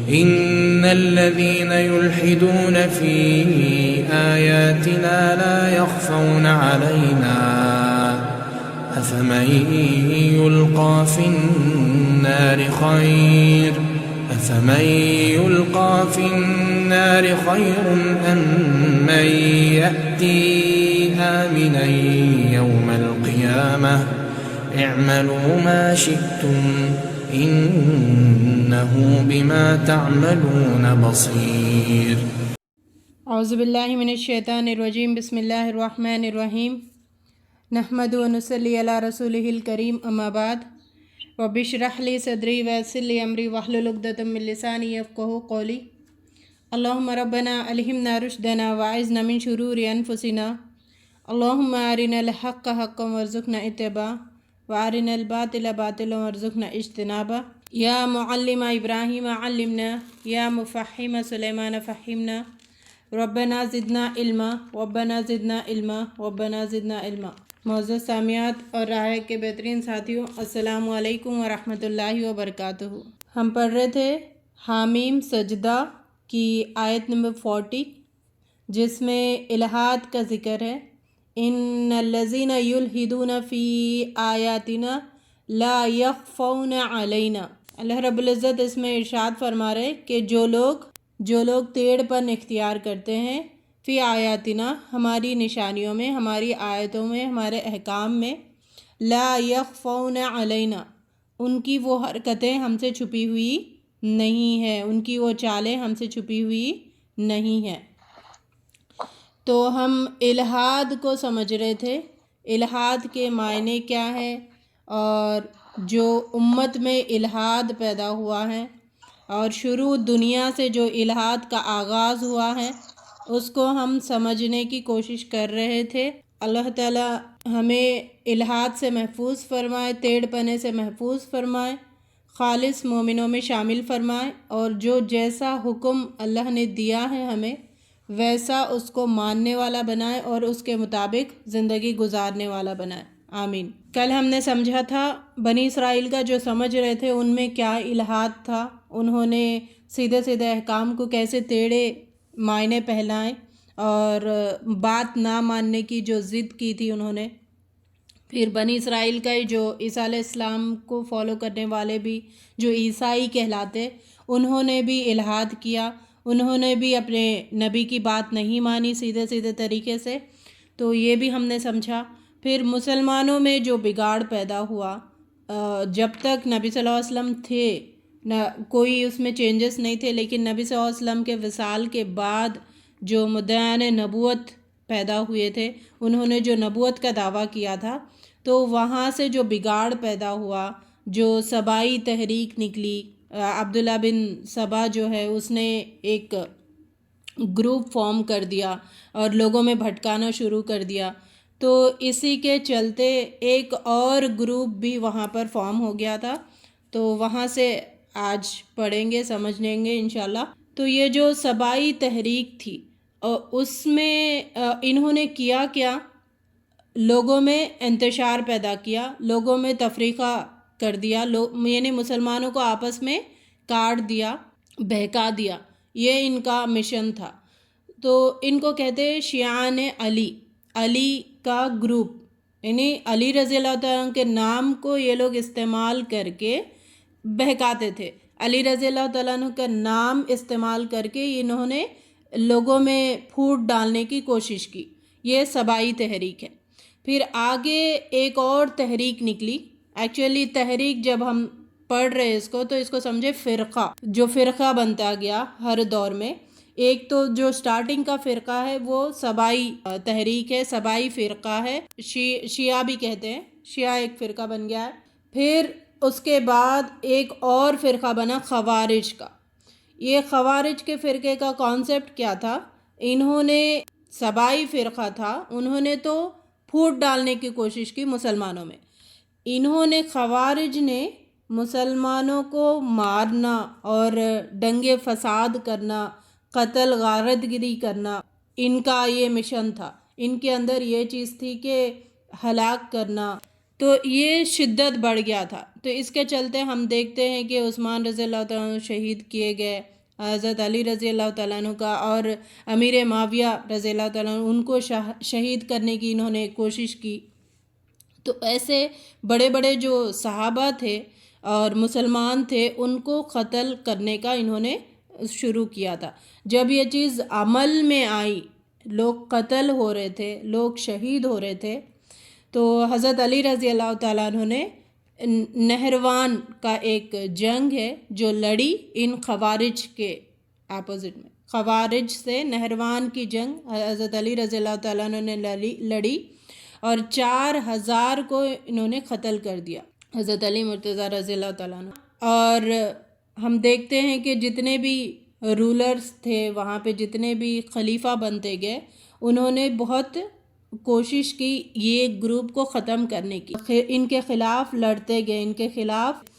إن الذين يلحدون في آياتنا لا يخفون علينا أفمن يلقى في النار خير أم من يأتي آمنا يوم القيامة اعملوا ما شئتم إنه بما تعملون بصير. اعوذ باللہ من الشیطان الرجیم. بسم اللہ الرحمن الرحیم. نحمد و نصلی علی رسولہ الکریم. اما بعد. رب اشرح لی صدری ویسر لی امری واحلل عقدۃ من لسانی یفقہوا قولی. اللہم ربنا الہمنا رشدنا واعذنا من شرور انفسنا. اللہم ارنا الحق حقا وارزقنا اتباعہ وارنا الباطل باطلا وارزقنا اجتنابہ. یا معلم ابراہیم علمنا، یا مفہم سلیمان فہمنا. ربنا زدنا علما ربنا زدنا علما ربنا زدنا علما. معزز سامعات اور رائے کے بہترین ساتھیوں، السلام علیکم ورحمۃ اللہ وبرکاتہ. ہم پڑھ رہے تھے حامیم سجدہ کی آیت نمبر 40، جس میں الہاد کا ذکر ہے. ان الذین یلحدون فی آیاتنا لا یخفون علینا. اللہ رب العزت اس میں ارشاد فرما رہے کہ جو لوگ ٹیڑھ پن اختیار کرتے ہیں فی آیاتنا، ہماری نشانیوں میں، ہماری آیتوں میں، ہمارے احکام میں، لا یخفون علینا، ان کی وہ حرکتیں ہم سے چھپی ہوئی نہیں ہیں، ان کی وہ چالیں ہم سے چھپی ہوئی نہیں ہیں. تو ہم الہاد کو سمجھ رہے تھے، الہاد کے معنی کیا ہے، اور جو امت میں الہاد پیدا ہوا ہے اور شروع دنیا سے جو الہاد کا آغاز ہوا ہے اس کو ہم سمجھنے کی کوشش کر رہے تھے. اللہ تعالی ہمیں الہاد سے محفوظ فرمائے، ٹیڑھ پنے سے محفوظ فرمائے، خالص مومنوں میں شامل فرمائے، اور جو جیسا حکم اللہ نے دیا ہے ہمیں ویسا اس کو ماننے والا بنائے اور اس کے مطابق زندگی گزارنے والا بنائے. آمین. کل ہم نے سمجھا تھا بنی اسرائیل کا جو سمجھ رہے تھے ان میں کیا الہاد تھا، انہوں نے سیدھے سیدھے احکام کو کیسے ٹیڑھے معنی پہلائے، اور بات نہ ماننے کی جو ضد کی تھی انہوں نے. پھر بنی اسرائیل کا ہی جو عیسیٰ علیہ السلام کو فالو کرنے والے بھی جو عیسائی کہلاتے، انہوں نے بھی الہاد کیا، انہوں نے بھی اپنے نبی کی بات نہیں مانی سیدھے سیدھے طریقے سے. تو یہ بھی ہم نے سمجھا. پھر مسلمانوں میں جو بگاڑ پیدا ہوا، جب تک نبی صلی اللہ علیہ وسلم تھے کوئی اس میں چینجز نہیں تھے، لیکن نبی صلی اللہ علیہ وسلم کے وصال کے بعد جو مدعیان نبوت پیدا ہوئے تھے، انہوں نے جو نبوت کا دعویٰ کیا تھا، تو وہاں سے جو بگاڑ پیدا ہوا، جو سبائی تحریک نکلی، عبداللہ بن سبا جو ہے اس نے ایک گروپ فارم کر دیا اور لوگوں میں بھٹکانا شروع کر دیا. تو اسی کے چلتے ایک اور گروپ بھی وہاں پر فارم ہو گیا تھا. تو وہاں سے آج پڑھیں گے، سمجھیں گے انشاءاللہ. تو یہ جو سبائی تحریک تھی اس میں انہوں نے کیا کیا، لوگوں میں انتشار پیدا کیا، لوگوں میں تفریقہ کر دیا، یعنی مسلمانوں کو آپس میں کاٹ دیا، بہکا دیا. یہ ان کا مشن تھا. تو ان کو کہتے ہیں شیعان علی کا گروپ، یعنی علی رضی اللہ تعالیٰ عنہ کے نام کو یہ لوگ استعمال کر کے بہکاتے تھے. علی رضی اللہ تعالیٰ عنہ کا نام استعمال کر کے انہوں نے لوگوں میں پھوٹ ڈالنے کی کوشش کی. یہ سبائی تحریک ہے. پھر آگے ایک اور تحریک نکلی. ایکچولی تحریک جب ہم پڑھ رہے اس کو تو اس کو سمجھے فرقہ، جو فرقہ بنتا گیا ہر دور میں. ایک تو جو سٹارٹنگ کا فرقہ ہے وہ سبائی تحریک ہے، سبائی فرقہ ہے، شیعہ بھی کہتے ہیں، شیعہ ایک فرقہ بن گیا ہے. پھر اس کے بعد ایک اور فرقہ بنا خوارج کا. یہ خوارج کے فرقے کا کانسیپٹ کیا تھا، انہوں نے سبائی فرقہ تھا، انہوں نے تو پھوٹ ڈالنے کی کوشش کی مسلمانوں میں. انہوں نے خوارج نے مسلمانوں کو مارنا اور دنگے فساد کرنا، قتل غارت گری کرنا، ان کا یہ مشن تھا. ان کے اندر یہ چیز تھی کہ ہلاک کرنا، تو یہ شدت بڑھ گیا تھا. تو اس کے چلتے ہم دیکھتے ہیں کہ عثمان رضی اللہ تعالیٰ عنہ شہید کیے گئے، حضرت علی رضی اللہ تعالیٰ عنہ کا اور امیر معاویہ رضی اللہ تعالیٰ عنہ ان کو شہید کرنے کی انہوں نے کوشش کی. تو ایسے بڑے بڑے جو صحابہ تھے اور مسلمان تھے ان کو قتل کرنے کا انہوں نے شروع کیا تھا. جب یہ چیز عمل میں آئی، لوگ قتل ہو رہے تھے، لوگ شہید ہو رہے تھے، تو حضرت علی رضی اللہ تعالیٰ عنہ نے نہروان کا ایک جنگ ہے جو لڑی ان خوارج کے اپوزٹ میں، خوارج سے نہروان کی جنگ حضرت علی رضی اللہ تعالیٰ عنہ نے لڑی اور 4000 کو انہوں نے قتل کر دیا، حضرت علی مرتضیٰ رضی اللہ تعالیٰ عنہ. اور ہم دیکھتے ہیں کہ جتنے بھی رولرز تھے وہاں پہ، جتنے بھی خلیفہ بنتے گئے، انہوں نے بہت کوشش کی یہ گروپ کو ختم کرنے کی، ان کے خلاف لڑتے گئے، ان کے خلاف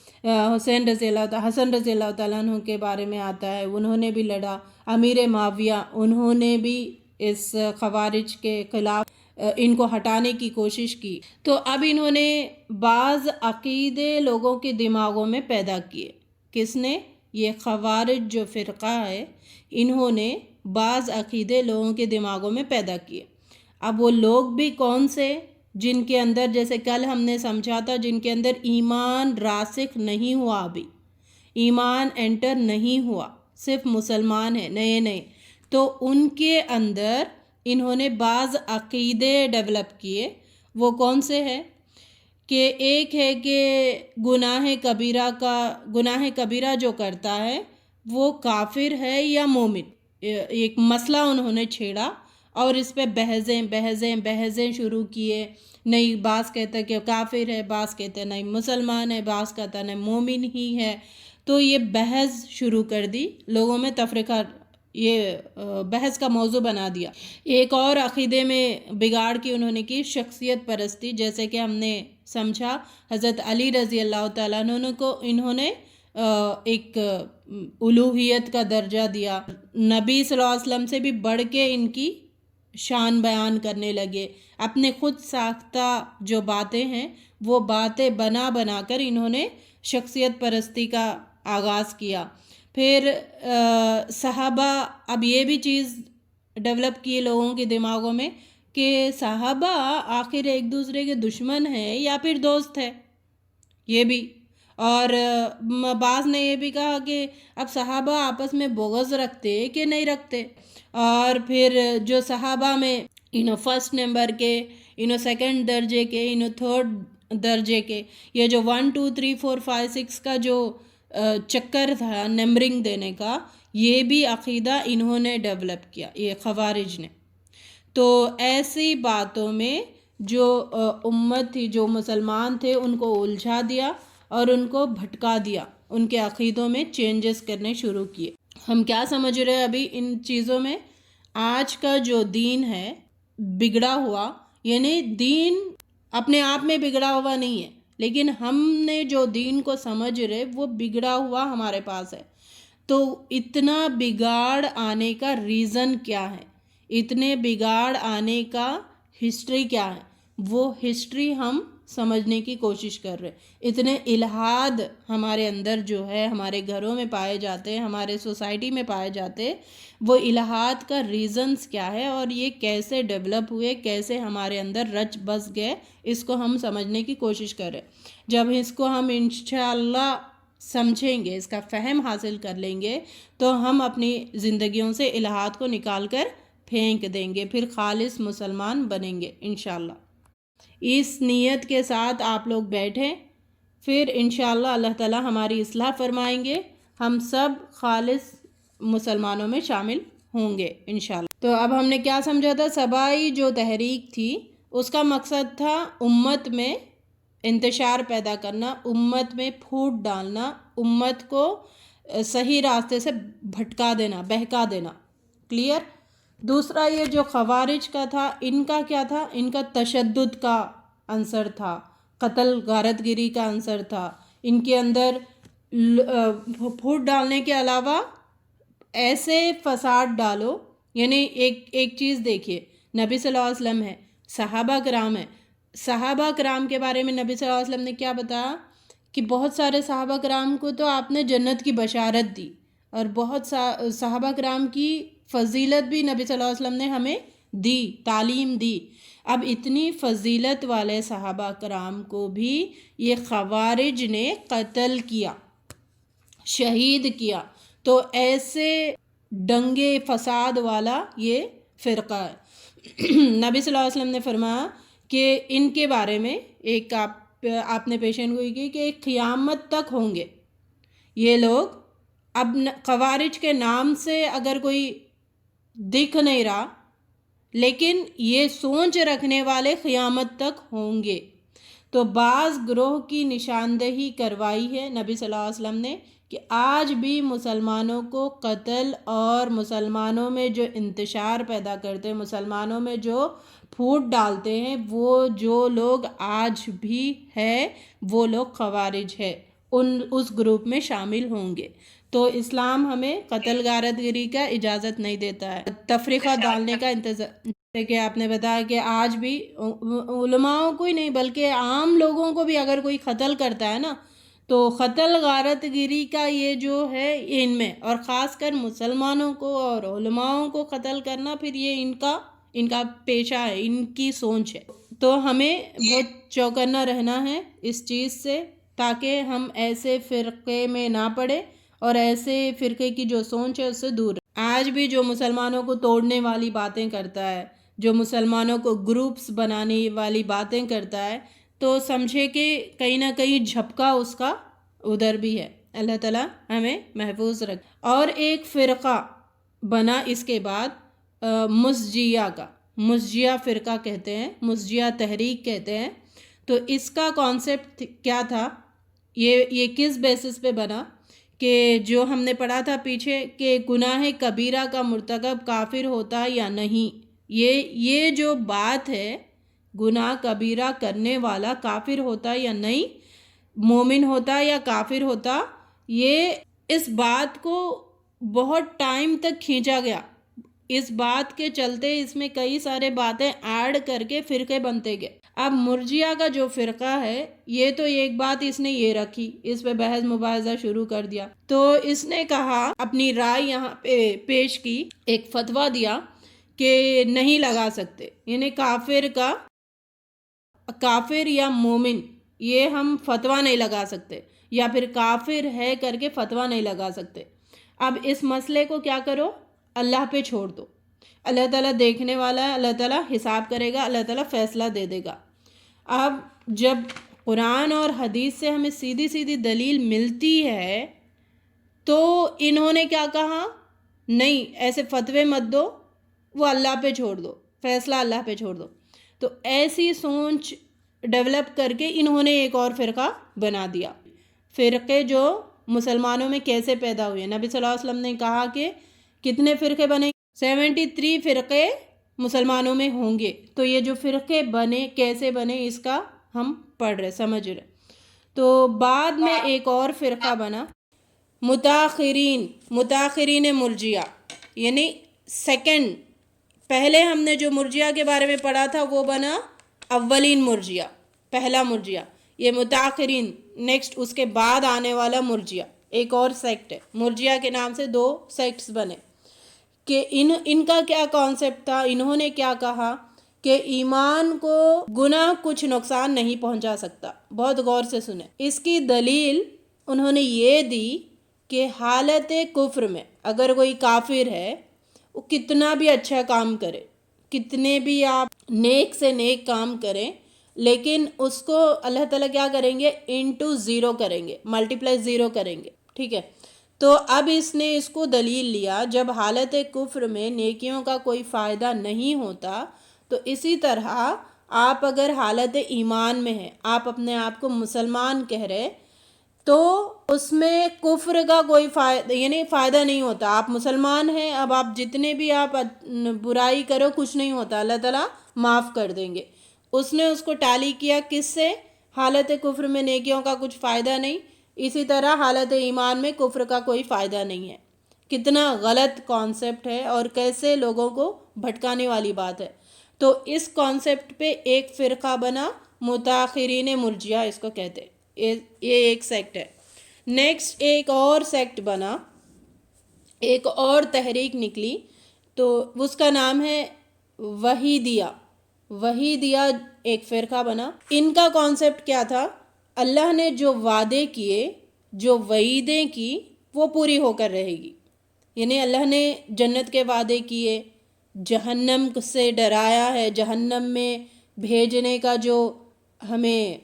حسن رضی اللہ تعالیٰ عنہ کے بارے میں آتا ہے، انہوں نے بھی لڑا. امیر معاویہ انہوں نے بھی اس خوارج کے خلاف ان کو ہٹانے کی کوشش کی. تو اب انہوں نے بعض عقیدے لوگوں کے دماغوں میں پیدا کیے. کس نے؟ یہ خوارج جو فرقہ ہے، انہوں نے بعض عقیدے لوگوں کے دماغوں میں پیدا کیے. اب وہ لوگ بھی کون سے؟ جن کے اندر، جیسے کل ہم نے سمجھا تھا، جن کے اندر ایمان راسخ نہیں ہوا، ابھی ایمان انٹر نہیں ہوا، صرف مسلمان ہیں نئے. تو ان کے اندر انہوں نے بعض عقیدے ڈیولپ کیے. وہ کون سے ہیں؟ کہ ایک ہے کہ گناہ کبیرہ جو کرتا ہے وہ کافر ہے یا مومن. ایک مسئلہ انہوں نے چھیڑا اور اس پہ بحثیں شروع کیے. نہیں، بعض کہتا ہے کہ کافر ہے، بعض کہتا ہے نہیں مسلمان ہے، بعض کہتا ہے نہیں مومن ہی ہے. تو یہ بحث شروع کر دی، لوگوں میں تفرقہ، یہ بحث کا موضوع بنا دیا. ایک اور عقیدے میں بگاڑ کی انہوں نے کی، شخصیت پرستی. جیسے کہ ہم نے سمجھا حضرت علی رضی اللہ تعالیٰ عنہ کو انہوں نے ایک الوہیت کا درجہ دیا، نبی صلی اللہ علیہ وسلم سے بھی بڑھ کے ان کی شان بیان کرنے لگے. اپنے خود ساختہ جو باتیں ہیں وہ باتیں بنا کر انہوں نے شخصیت پرستی کا آغاز کیا. پھر صحابہ، اب یہ بھی چیز ڈیولپ کی لوگوں کے دماغوں میں کہ صحابہ آخر ایک دوسرے کے دشمن ہیں یا پھر دوست ہے، یہ بھی. اور بعض نے یہ بھی کہا کہ اب صحابہ آپس میں بغض رکھتے کہ نہیں رکھتے. اور پھر جو صحابہ میں فرسٹ نمبر کے، سیکنڈ درجے کے، تھرڈ درجے کے، یہ جو 1 2 3 4 5 6 کا جو چکر تھا نمبرنگ دینے کا، یہ بھی عقیدہ انہوں نے ڈیولپ کیا، یہ خوارج نے. تو ایسی باتوں میں جو امت تھی، جو مسلمان تھے، ان کو الجھا دیا اور ان کو بھٹکا دیا، ان کے عقیدوں میں چینجز کرنے شروع کیے. ہم کیا سمجھ رہے ہیں ابھی ان چیزوں میں؟ آج کا جو دین ہے بگڑا ہوا، یعنی دین اپنے آپ میں بگڑا ہوا نہیں ہے، لیکن ہم نے جو دین کو سمجھ رہے وہ بگڑا ہوا ہمارے پاس ہے. تو اتنا بگاڑ آنے کا ریزن کیا ہے؟ اتنے بگاڑ آنے کا ہسٹری کیا ہے؟ وہ ہسٹری ہم سمجھنے کی کوشش کر رہے. اتنے الہاد ہمارے اندر جو ہے، ہمارے گھروں میں پائے جاتے ہیں، ہمارے سوسائٹی میں پائے جاتے، وہ الہاد کا ریزنز کیا ہے اور یہ کیسے ڈیولپ ہوئے، کیسے ہمارے اندر رچ بس گئے، اس کو ہم سمجھنے کی کوشش کر رہے. جب اس کو ہم انشاءاللہ سمجھیں گے، اس کا فہم حاصل کر لیں گے، تو ہم اپنی زندگیوں سے الہاد کو نکال کر پھینک دیں گے، پھر خالص مسلمان بنیں گے انشاءاللہ. اس نیت کے ساتھ آپ لوگ بیٹھیں، پھر انشاءاللہ اللہ تعالی ہماری اصلاح فرمائیں گے، ہم سب خالص مسلمانوں میں شامل ہوں گے انشاءاللہ. تو اب ہم نے کیا سمجھا تھا؟ سبائی جو تحریک تھی اس کا مقصد تھا امت میں انتشار پیدا کرنا، امت میں پھوٹ ڈالنا، امت کو صحیح راستے سے بھٹکا دینا، بہکا دینا. کلیئر؟ دوسرا یہ جو خوارج کا تھا، ان کا کیا تھا؟ ان کا تشدد کا عنصر تھا، قتل غارت گری کا عنصر تھا. ان کے اندر پھوٹ ڈالنے کے علاوہ ایسے فساد ڈالو، یعنی ایک چیز دیکھیے، نبی صلی اللہ علیہ وسلم ہے، صحابہ کرام ہیں، صحابہ کرام کے بارے میں نبی صلی اللہ علیہ وسلم نے کیا بتایا کہ بہت سارے صحابہ کرام کو تو آپ نے جنت کی بشارت دی، اور بہت صحابہ کرام کی فضیلت بھی نبی صلی اللہ علیہ وسلم نے ہمیں دی، تعلیم دی۔ اب اتنی فضیلت والے صحابہ کرام کو بھی یہ خوارج نے قتل کیا، شہید کیا، تو ایسے دنگے فساد والا یہ فرقہ ہے۔ نبی صلی اللہ علیہ وسلم نے فرمایا کہ ان کے بارے میں ایک آپ نے پیشین گوئی کی کہ قیامت تک ہوں گے یہ لوگ۔ اب خوارج کے نام سے اگر کوئی دکھ نہیں رہا، لیکن یہ سوچ رکھنے والے قیامت تک ہوں گے۔ تو بعض گروہ کی نشاندہی کروائی ہے نبی صلی اللہ علیہ وسلم نے کہ آج بھی مسلمانوں کو قتل اور مسلمانوں میں جو انتشار پیدا کرتے ہیں، مسلمانوں میں جو پھوٹ ڈالتے ہیں، وہ جو لوگ آج بھی ہے وہ لوگ خوارج ہے، اس گروپ میں شامل ہوں گے۔ تو اسلام ہمیں قتل غارت گری کا اجازت نہیں دیتا ہے، تفریقہ ڈالنے کا انتظار کہ آپ نے بتایا کہ آج بھی علماؤں کو ہی نہیں بلکہ عام لوگوں کو بھی اگر کوئی قتل کرتا ہے نا، تو قتل غارت گری کا یہ جو ہے ان میں، اور خاص کر مسلمانوں کو اور علماؤں کو قتل کرنا، پھر یہ ان کا پیشہ ہے، ان کی سوچ ہے۔ تو ہمیں بہت چوکنا رہنا ہے اس چیز سے، تاکہ ہم ایسے فرقے میں نہ پڑے اور ایسے فرقے کی جو سوچ ہے اس سے دور رہیں۔ آج بھی جو مسلمانوں کو توڑنے والی باتیں کرتا ہے، جو مسلمانوں کو گروپس بنانے والی باتیں کرتا ہے، تو سمجھے کہ کہیں نہ کہیں جھپکا اس کا ادھر بھی ہے۔ اللہ تعالیٰ ہمیں محفوظ رکھے۔ اور ایک فرقہ بنا اس کے بعد مسجیہ کا، مسجیہ فرقہ کہتے ہیں، مسجیہ تحریک کہتے ہیں۔ تو اس کا کانسیپٹ کیا تھا، یہ کس بیسس پہ بنا کہ جو ہم نے پڑھا تھا پیچھے کہ گناہ کبیرہ کا مرتکب کافر ہوتا یا نہیں، یہ جو بات ہے گناہ کبیرہ کرنے والا کافر ہوتا یا نہیں، مومن ہوتا یا کافر ہوتا، یہ اس بات کو بہت ٹائم تک کھینچا گیا۔ اس بات کے چلتے اس میں کئی سارے باتیں ایڈ کر کے فرقے بنتے گئے۔ اب مرجیہ کا جو فرقہ ہے، یہ تو ایک بات اس نے یہ رکھی، اس پہ بحث مباحثہ شروع کر دیا۔ تو اس نے کہا، اپنی رائے یہاں پہ پیش کی، ایک فتویٰ دیا کہ نہیں لگا سکتے، یعنی کافر یا مومن یہ ہم فتویٰ نہیں لگا سکتے، یا پھر کافر ہے کر کے فتویٰ نہیں لگا سکتے۔ اب اس مسئلے کو کیا کرو، اللہ پہ چھوڑ دو، اللہ تعالیٰ دیکھنے والا ہے، اللہ تعالیٰ حساب کرے گا، اللہ تعالیٰ فیصلہ دے دے گا۔ اب جب قرآن اور حدیث سے ہمیں سیدھی سیدھی دلیل ملتی ہے، تو انہوں نے کیا کہا، نہیں ایسے فتوے مت دو، وہ اللہ پہ چھوڑ دو، فیصلہ اللہ پہ چھوڑ دو۔ تو ایسی سوچ ڈیولپ کر کے انہوں نے ایک اور فرقہ بنا دیا۔ فرقے جو مسلمانوں میں کیسے پیدا ہوئے، نبی صلی اللہ علیہ وسلم نے کہا کہ کتنے فرقے بنے، 73 فرقے مسلمانوں میں ہوں گے۔ تو یہ جو فرقے بنے کیسے بنے، اس کا ہم پڑھ رہے، سمجھ رہے۔ تو بعد میں ایک اور فرقہ بنا، متاخرین مرجیہ، یعنی سیکنڈ، پہلے ہم نے جو مرجیہ کے بارے میں پڑھا تھا وہ بنا اولین مرجیہ، پہلا مرجیہ۔ یہ متاخرین نیکسٹ، اس کے بعد آنے والا مرجیہ، ایک اور سیکٹ ہے۔ مرجیہ کے نام سے 2 سیکٹس بنے کہ ان کا کیا کانسیپٹ تھا، انہوں نے کیا کہا کہ ایمان کو گناہ کچھ نقصان نہیں پہنچا سکتا۔ بہت غور سے سنیں، اس کی دلیل انہوں نے یہ دی کہ حالت کفر میں اگر کوئی کافر ہے، وہ کتنا بھی اچھا کام کرے، کتنے بھی آپ نیک سے نیک کام کریں، لیکن اس کو اللہ تعالیٰ کیا کریں گے، انٹو 0 کریں گے، ملٹیپلائی 0 کریں گے، ٹھیک ہے۔ تو اب اس نے اس کو دلیل لیا، جب حالت کفر میں نیکیوں کا کوئی فائدہ نہیں ہوتا، تو اسی طرح آپ اگر حالت ایمان میں ہیں، آپ اپنے آپ کو مسلمان کہہ رہے، تو اس میں کفر کا کوئی فائدہ نہیں ہوتا۔ آپ مسلمان ہیں، اب آپ جتنے بھی آپ برائی کرو کچھ نہیں ہوتا، اللہ تعالیٰ معاف کر دیں گے۔ اس نے اس کو ٹیلی کیا کس سے، حالت کفر میں نیکیوں کا کچھ فائدہ نہیں، اسی طرح حالت ایمان میں کفر کا کوئی فائدہ نہیں ہے۔ کتنا غلط کانسیپٹ ہے اور کیسے لوگوں کو بھٹکانے والی بات ہے۔ تو اس کانسیپٹ پہ ایک فرقہ بنا متاخرین مرجیہ اس کو کہتے ہیں، یہ ایک سیکٹ ہے۔ نیکسٹ ایک اور سیکٹ بنا، ایک اور تحریک نکلی، تو اس کا نام ہے وحیدیہ۔ وحیدیہ ایک فرقہ بنا۔ ان کا کانسیپٹ کیا تھا؟ اللہ نے جو وعدے کیے، جو وعیدیں کی، وہ پوری ہو کر رہے گی۔ یعنی اللہ نے جنت کے وعدے کیے، جہنم سے ڈرایا ہے، جہنم میں بھیجنے کا جو ہمیں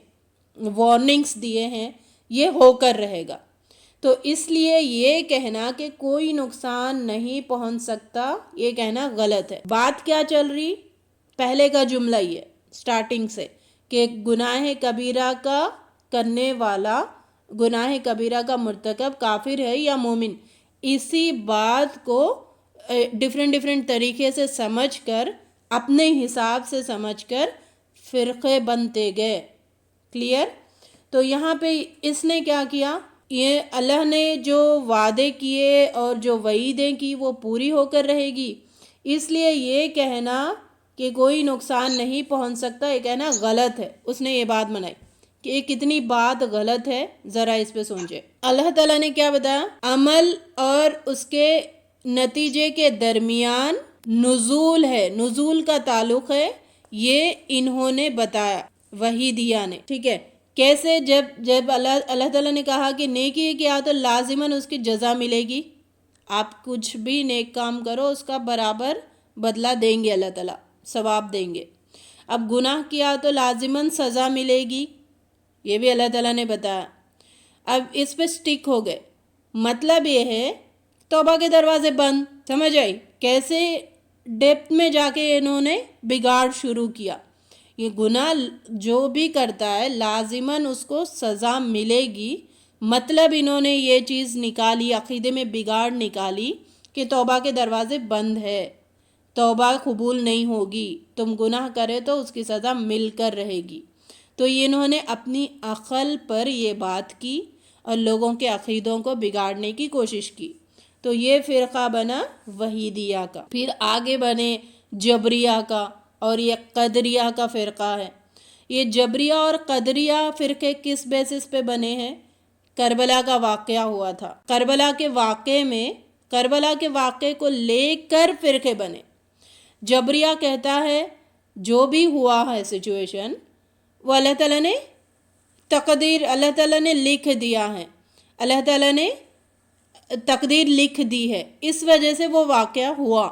وارننگز دیے ہیں، یہ ہو کر رہے گا۔ تو اس لیے یہ کہنا کہ کوئی نقصان نہیں پہنچ سکتا، یہ کہنا غلط ہے۔ بات کیا چل رہی؟ پہلے کا جملہ یہ سٹارٹنگ سے کہ گناہ کبیرہ کا کرنے والا، گناہ کبیرہ کا مرتکب کافر ہے یا مومن، اسی بات کو ڈیفرنٹ طریقے سے سمجھ کر، اپنے حساب سے سمجھ کر فرقے بنتے گئے۔ کلیئر؟ تو یہاں پہ اس نے کیا کیا؟ یہ اللہ نے جو وعدے کیے اور جو وعیدیں کی وہ پوری ہو کر رہے گی، اس لیے یہ کہنا کہ کوئی نقصان نہیں پہنچ سکتا، یہ کہنا غلط ہے۔ اس نے یہ بات منائی کہ یہ کتنی بات غلط ہے، ذرا اس پہ سوچے۔ اللہ تعالیٰ نے کیا بتایا؟ عمل اور اس کے نتیجے کے درمیان نزول ہے، نزول کا تعلق ہے، یہ انہوں نے بتایا، وحیدیہ نے۔ ٹھیک ہے؟ کیسے؟ جب اللہ تعالیٰ نے کہا کہ نیکی کیا تو لازماً اس کی جزا ملے گی، آپ کچھ بھی نیک کام کرو اس کا برابر بدلہ دیں گے، اللہ تعالیٰ ثواب دیں گے۔ اب گناہ کیا تو لازماً سزا ملے گی، یہ بھی اللہ تعالیٰ نے بتایا۔ اب اس پہ سٹک ہو گئے، مطلب یہ ہے توبہ کے دروازے بند۔ سمجھ آئی کیسے ڈیپتھ میں جا کے انہوں نے بگاڑ شروع کیا؟ یہ گناہ جو بھی کرتا ہے لازماً اس کو سزا ملے گی، مطلب انہوں نے یہ چیز نکالی، عقیدے میں بگاڑ نکالی کہ توبہ کے دروازے بند ہے، توبہ قبول نہیں ہوگی، تم گناہ کرے تو اس کی سزا مل کر رہے گی۔ تو یہ انہوں نے اپنی عقل پر یہ بات کی اور لوگوں کے عقیدوں کو بگاڑنے کی کوشش کی، تو یہ فرقہ بنا وحیدیہ کا۔ پھر آگے بنے جبریہ کا، اور یہ قدریہ کا فرقہ ہے۔ یہ جبریہ اور قدریہ فرقے کس بیسس پہ بنے ہیں؟ کربلا کا واقعہ ہوا تھا، کربلا کے واقعے کو لے کر فرقے بنے۔ جبریہ کہتا ہے جو بھی ہوا ہے سچویشن، وہ اللہ تعالیٰ نے تقدیر، اللہ تعالیٰ نے لکھ دیا ہے، اللہ تعالیٰ نے تقدیر لکھ دی ہے، اس وجہ سے وہ واقعہ ہوا،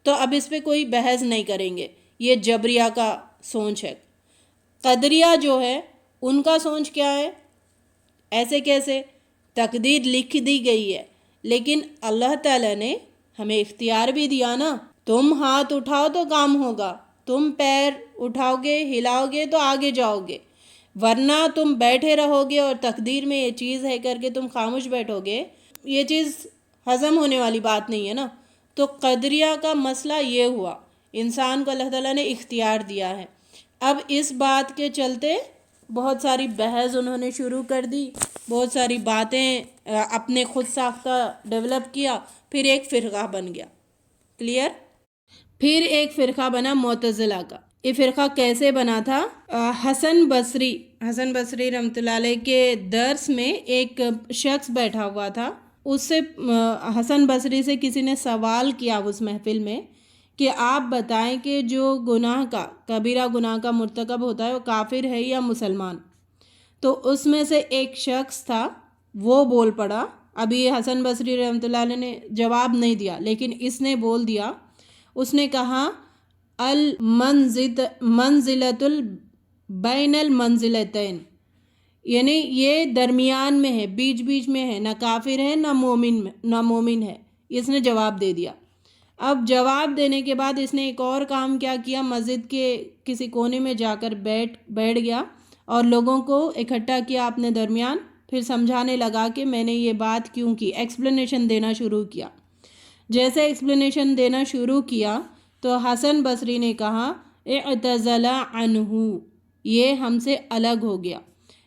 تو اب اس پہ کوئی بحث نہیں کریں گے۔ یہ جبریہ کا سوچ ہے۔ قدریہ جو ہے ان کا سوچ کیا ہے؟ ایسے کیسے؟ تقدیر لکھ دی گئی ہے، لیکن اللہ تعالیٰ نے ہمیں اختیار بھی دیا نا، تم ہاتھ اٹھاؤ تو کام ہوگا، تم پیر اٹھاؤ گے، ہلاؤ گے تو آگے جاؤ گے، ورنہ تم بیٹھے رہو گے اور تقدیر میں یہ چیز ہے کر کے تم خاموش بیٹھو گے، یہ چیز ہضم ہونے والی بات نہیں ہے نا۔ تو قدریہ کا مسئلہ یہ ہوا، انسان کو اللہ تعالیٰ نے اختیار دیا ہے۔ اب اس بات کے چلتے بہت ساری بحث انہوں نے شروع کر دی، بہت ساری باتیں اپنے خود ساختہ ڈیولپ کیا، پھر ایک فرقہ بن گیا۔ کلیئر؟ پھر ایک فرقہ بنا معتزلہ کا۔ یہ فرقہ کیسے بنا تھا؟ حسن بصری رحمۃ اللہ علیہ کے درس میں ایک شخص بیٹھا ہوا تھا، اس سے حسن بصری سے کسی نے سوال کیا اس محفل میں کہ آپ بتائیں کہ جو گناہ کا، کبیرہ گناہ کا مرتکب ہوتا ہے وہ کافر ہے یا مسلمان؟ تو اس میں سے ایک شخص تھا، وہ بول پڑا۔ ابھی حسن بصری رحمۃ اللہ علیہ نے جواب نہیں دیا، لیکن اس نے بول دیا، اس نے کہا المنزلۃ بین المنزلتین، یعنی یہ درمیان میں ہے، بیچ میں ہے، نہ کافر ہے نہ مومن ہے۔ اس نے جواب دے دیا۔ اب جواب دینے کے بعد اس نے ایک اور کام کیا کیا، مسجد کے کسی کونے میں جا کر بیٹھ گیا اور لوگوں کو اکٹھا کیا اپنے درمیان، پھر سمجھانے لگا کہ میں نے یہ بات کیوں کی، ایکسپلینیشن دینا شروع کیا۔ جیسے ایکسپلینیشن دینا شروع کیا تو حسن بصری نے کہا اعتزل عنہ، یہ ہم سے الگ ہو گیا۔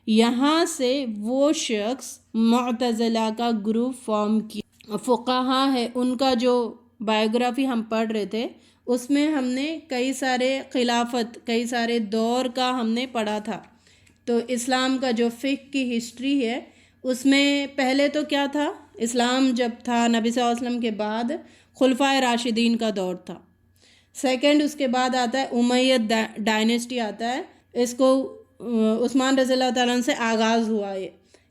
یہاں سے وہ شخص معتزلہ کا گروپ فارم کیا۔ فقہا ہے ان کا جو بایوگرافی ہم پڑھ رہے تھے، اس میں ہم نے کئی سارے خلافت، کئی سارے دور کا ہم نے پڑھا تھا۔ تو اسلام کا جو فقہ کی ہسٹری ہے اس میں پہلے تو کیا تھا، اسلام جب تھا نبی صلی اللہ علیہ وسلم کے بعد خلفائے راشدین کا دور تھا۔ سیکنڈ اس کے بعد آتا ہے امیہ ڈائنیسٹی آتا ہے، اس کو عثمان رضی اللہ تعالیٰ عنہ سے آغاز ہوا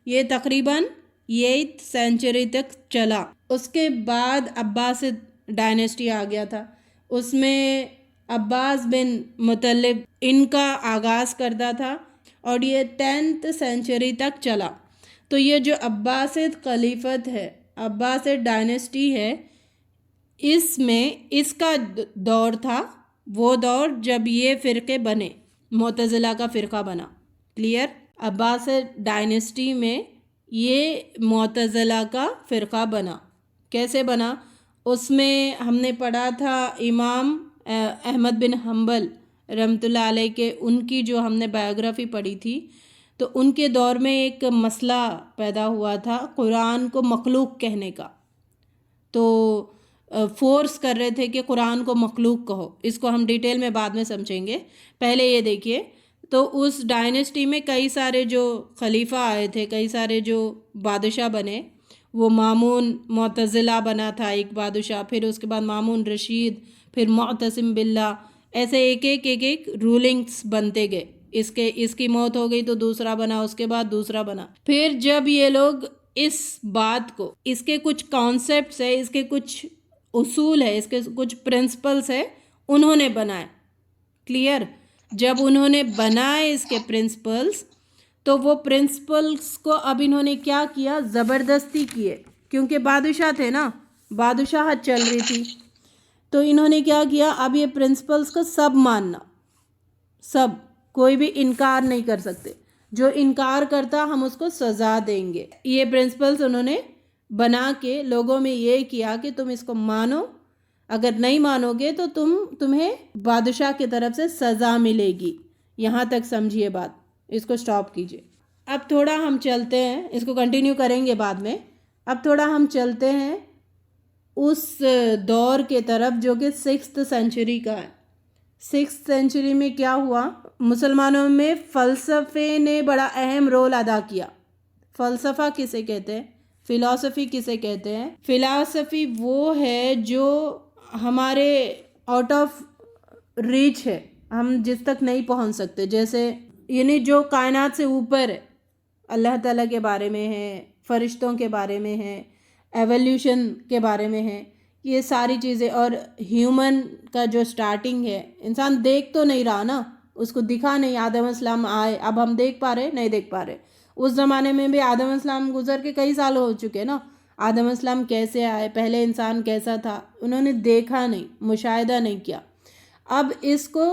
یہ تقریباً 8th سینچری تک چلا۔ اس کے بعد عباسد ڈائنیسٹی آ گیا تھا، اس میں عباس بن مطلب ان کا آغاز کرتا تھا اور یہ 10th سینچری تک چلا۔ تو یہ جو عباسد خلیفت ہے، عباسد ڈائنیسٹی ہے، اس میں اس کا دور تھا، وہ دور جب یہ فرقے بنے، معتزلہ کا فرقہ بنا۔ کلیئر؟ عباسد ڈائنیسٹی میں یہ معتزلہ کا فرقہ بنا۔ کیسے بنا؟ اس میں ہم نے پڑھا تھا امام احمد بن حنبل رحمۃ اللہ علیہ کے، ان کی جو ہم نے بایوگرافی پڑھی تھی، تو ان کے دور میں ایک مسئلہ پیدا ہوا تھا قرآن کو مخلوق کہنے کا۔ تو فورس کر رہے تھے کہ قرآن کو مخلوق کہو، اس کو ہم ڈیٹیل میں بعد میں سمجھیں گے، پہلے یہ دیکھیے۔ تو اس ڈائنیسٹی میں کئی سارے جو خلیفہ آئے تھے، کئی سارے جو بادشاہ بنے، وہ مامون معتزلہ بنا تھا ایک بادشاہ، پھر اس کے بعد مامون رشید، پھر معتصم باللہ، ایسے ایک رولنگز بنتے گئے۔ اس کی موت ہو گئی تو دوسرا بنا، اس کے بعد دوسرا بنا۔ پھر جب یہ لوگ اس بات کو، اس کے کچھ کانسیپٹس ہے، اس کے کچھ اصول ہے، اس کے کچھ پرنسپلس ہے، انہوں نے بنائے۔ کلیئر؟ جب انہوں نے بنائے اس کے پرنسپلس، تو وہ پرنسپلس کو اب انہوں نے کیا کیا، زبردستی کیے، کیونکہ بادشاہ تھے نا، بادشاہت چل رہی تھی، تو انہوں نے کیا کیا، اب یہ پرنسپلس کو سب ماننا، سب، کوئی بھی انکار نہیں کر سکتے، جو انکار کرتا ہم اس کو سزا دیں گے۔ یہ پرنسپلس انہوں نے بنا کے لوگوں میں یہ کیا کہ تم اس کو مانو، اگر نہیں مانو گے تو تمہیں بادشاہ کی طرف سے سزا ملے گی۔ یہاں تک سمجھیے بات، اس کو سٹاپ کیجئے۔ اب تھوڑا ہم چلتے ہیں، اس کو کنٹینیو کریں گے بعد میں۔ اب تھوڑا ہم چلتے ہیں اس دور کے طرف جو کہ 6th سینچری کا ہے۔ 6th سینچری میں کیا ہوا، مسلمانوں میں فلسفے نے بڑا اہم رول ادا کیا۔ فلسفہ کسے کہتے ہیں؟ فلاسفی کسے کہتے ہیں؟ فلاسفی وہ ہے جو ہمارے آؤٹ آف ریچ ہے، ہم جس تک نہیں پہنچ سکتے، جیسے یعنی جو کائنات سے اوپر ہے، اللہ تعالیٰ کے بارے میں ہے، فرشتوں کے بارے میں ہے، ایولیوشن کے بارے میں ہے، یہ ساری چیزیں، اور ہیومن کا جو سٹارٹنگ ہے، انسان دیکھ تو نہیں رہا نا، اس کو دکھا نہیں، آدم السلام آئے، اب ہم دیکھ پا رہے نہیں دیکھ پا رہے۔ اس زمانے میں بھی آدم السلام گزر کے کئی سال ہو چکے نا، آدم السلام کیسے آئے، پہلے انسان کیسا تھا، انہوں نے دیکھا نہیں، مشاہدہ نہیں کیا۔ اب اس کو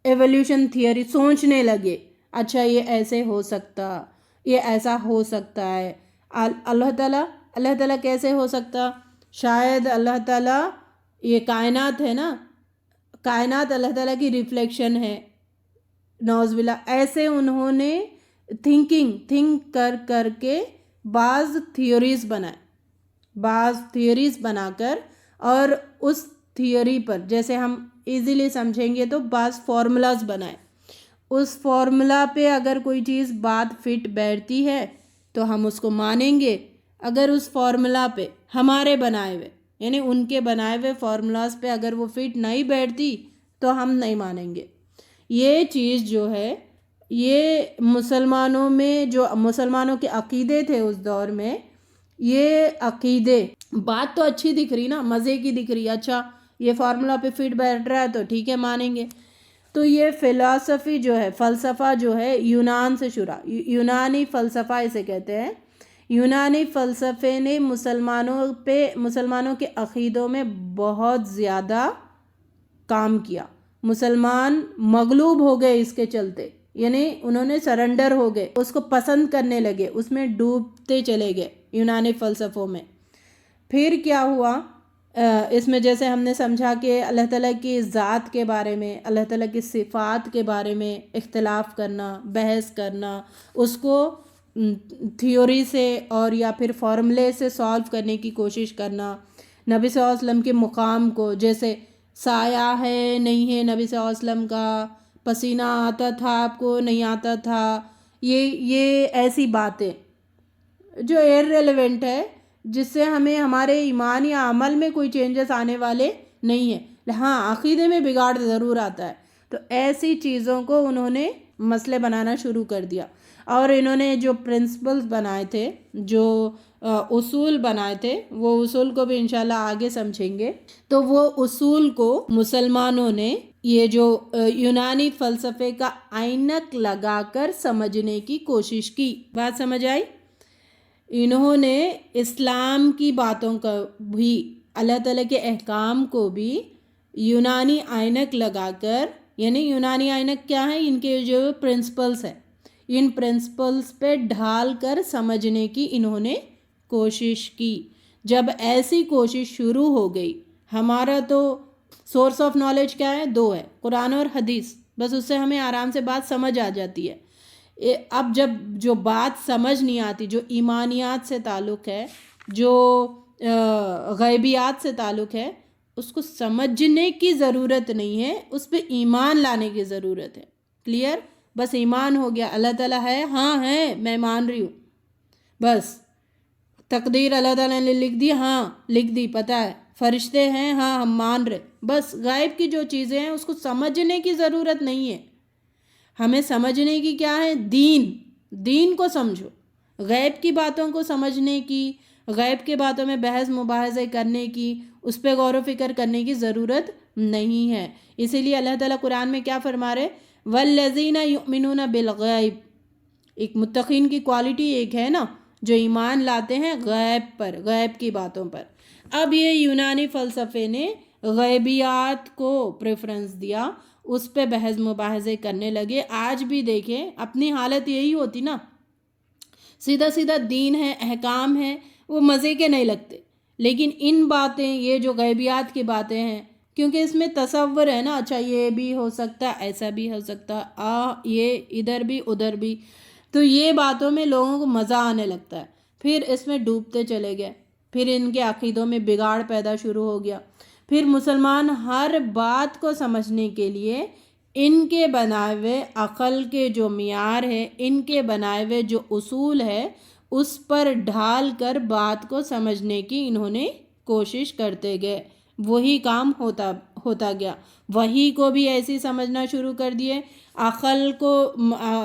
ایولیوشن تھیوری سوچنے لگے، اچھا یہ ایسے ہو سکتا، یہ ایسا ہو سکتا ہے، اللہ تعالیٰ کیسے ہو سکتا، شاید اللہ تعالیٰ، یہ کائنات ہے نا، کائنات اللہ تعالیٰ کی ریفلیکشن ہے، نعوذ باللہ۔ ایسے انہوں نے تھنک کر کے بعض تھیوریز بنا کر، اور اس تھیوری پر جیسے ہم ایزیلی سمجھیں گے تو بعض فارمولاز بنائے، اس فارمولا پہ اگر کوئی چیز بات فٹ بیٹھتی ہے تو ہم اس کو مانیں گے، اگر اس فارمولا پہ ہمارے بنائے ہوئے، یعنی ان کے بنائے ہوئے فارمولاز پہ اگر وہ فٹ نہیں بیٹھتی تو ہم نہیں مانیں گے۔ یہ چیز جو ہے، یہ مسلمانوں میں جو مسلمانوں کے عقیدے تھے اس دور میں، یہ عقیدے، بات تو اچھی دکھ رہی نا، مزے کی دکھ رہی، اچھا یہ فارمولا پہ فٹ بیٹھ رہا ہے تو ٹھیک ہے مانیں گے۔ تو یہ فلسفی جو ہے، فلسفہ جو ہے، یونان سے شروع، یونانی فلسفہ اسے کہتے ہیں۔ یونانی فلسفے نے مسلمانوں کے عقیدوں میں بہت زیادہ کام کیا۔ مسلمان مغلوب ہو گئے اس کے چلتے، یعنی انہوں نے سرنڈر ہو گئے، اس کو پسند کرنے لگے، اس میں ڈوبتے چلے گئے یونانی فلسفوں میں۔ پھر کیا ہوا، اس میں جیسے ہم نے سمجھا کہ اللہ تعالیٰ کی ذات کے بارے میں، اللہ تعالیٰ کی صفات کے بارے میں اختلاف کرنا، بحث کرنا، اس کو تھیوری سے اور یا پھر فارمولے سے سالو کرنے کی کوشش کرنا، نبی صلی اللہ علیہ وسلم کے مقام کو، جیسے سایہ ہے نہیں ہے نبی صلی اللہ علیہ وسلم کا، پسینہ آتا تھا آپ کو نہیں آتا تھا، یہ ایسی باتیں جو ایرریلیونٹ ہے، جس سے ہمیں ہمارے ایمان یا عمل میں کوئی چینجز آنے والے نہیں ہیں۔ ہاں عقیدے میں بگاڑ ضرور آتا ہے، تو ایسی چیزوں کو انہوں نے مسئلے بنانا شروع کر دیا، اور انہوں نے جو پرنسپلز بنائے تھے، جو اصول بنائے تھے، وہ اصول کو بھی انشاءاللہ آگے سمجھیں گے۔ تو وہ اصول کو مسلمانوں نے یہ جو یونانی فلسفے کا عینک لگا کر سمجھنے کی کوشش کی۔ بات سمجھ آئی؟ انہوں نے اسلام کی باتوں کا بھی، اللہ تعالیٰ کے احکام کو بھی یونانی عینک لگا کر، یعنی یونانی عینک کیا ہے؟ ان کے جو پرنسپلز ہیں، ان پرنسپلز پہ ڈھال کر سمجھنے کی انہوں نے کوشش کی۔ جب ایسی کوشش شروع ہو گئی، ہمارا تو سورس آف نالج کیا ہے؟ 2 ہے، قرآن اور حدیث، بس اس سے ہمیں آرام سے بات سمجھ آ جاتی ہے۔ اب جب جو بات سمجھ نہیں آتی، جو ایمانیات سے تعلق ہے، جو غیبیات سے تعلق ہے، اس کو سمجھنے کی ضرورت نہیں ہے، اس پہ ایمان لانے کی ضرورت ہے۔ کلیئر؟ بس ایمان ہو گیا، اللہ تعالیٰ ہے، ہاں ہے، میں مان رہی ہوں، بس تقدیر اللہ تعالیٰ نے لکھ دی، ہاں لکھ دی، پتہ ہے، فرشتے ہیں، ہاں ہم مان رہے، بس غائب کی جو چیزیں ہیں اس کو سمجھنے کی ضرورت نہیں ہے۔ ہمیں سمجھنے کی کیا ہے؟ دین کو سمجھو، غیب کی باتوں کو سمجھنے کی، غیب کے باتوں میں بحث مباحثے کرنے کی، اس پہ غور و فکر کرنے کی ضرورت نہیں ہے۔ اسی لیے اللہ تعالیٰ قرآن میں کیا فرما رہے؟ وَالَّذِينَ يُؤْمِنُونَ بِالْغَيْبِ، ایک متقین کی کوالٹی ایک ہے نا، جو ایمان لاتے ہیں غیب پر، غیب کی باتوں پر۔ اب یہ یونانی فلسفے نے غیبیات کو پریفرنس دیا، اس پہ بحث مباحثے کرنے لگے۔ آج بھی دیکھیں اپنی حالت یہی ہوتی نا، سیدھا سیدھا دین ہے، احکام ہے، وہ مزے کے نہیں لگتے، لیکن ان باتیں، یہ جو غیبیات کی باتیں ہیں، کیونکہ اس میں تصور ہے نا، اچھا یہ بھی ہو سکتا، ایسا بھی ہو سکتا، یہ ادھر بھی ادھر بھی، تو یہ باتوں میں لوگوں کو مزہ آنے لگتا ہے، پھر اس میں ڈوبتے چلے گئے، پھر ان کے عقیدوں میں بگاڑ پیدا شروع ہو گیا۔ پھر مسلمان ہر بات کو سمجھنے کے لیے ان کے بنائے ہوئے عقل کے جو معیار ہے، ان کے بنائے ہوئے جو اصول ہے، اس پر ڈھال کر بات کو سمجھنے کی انہوں نے کوشش کرتے گئے۔ وہی کام ہوتا گیا، وہی کو بھی ایسی سمجھنا شروع کر دیے، عقل کو،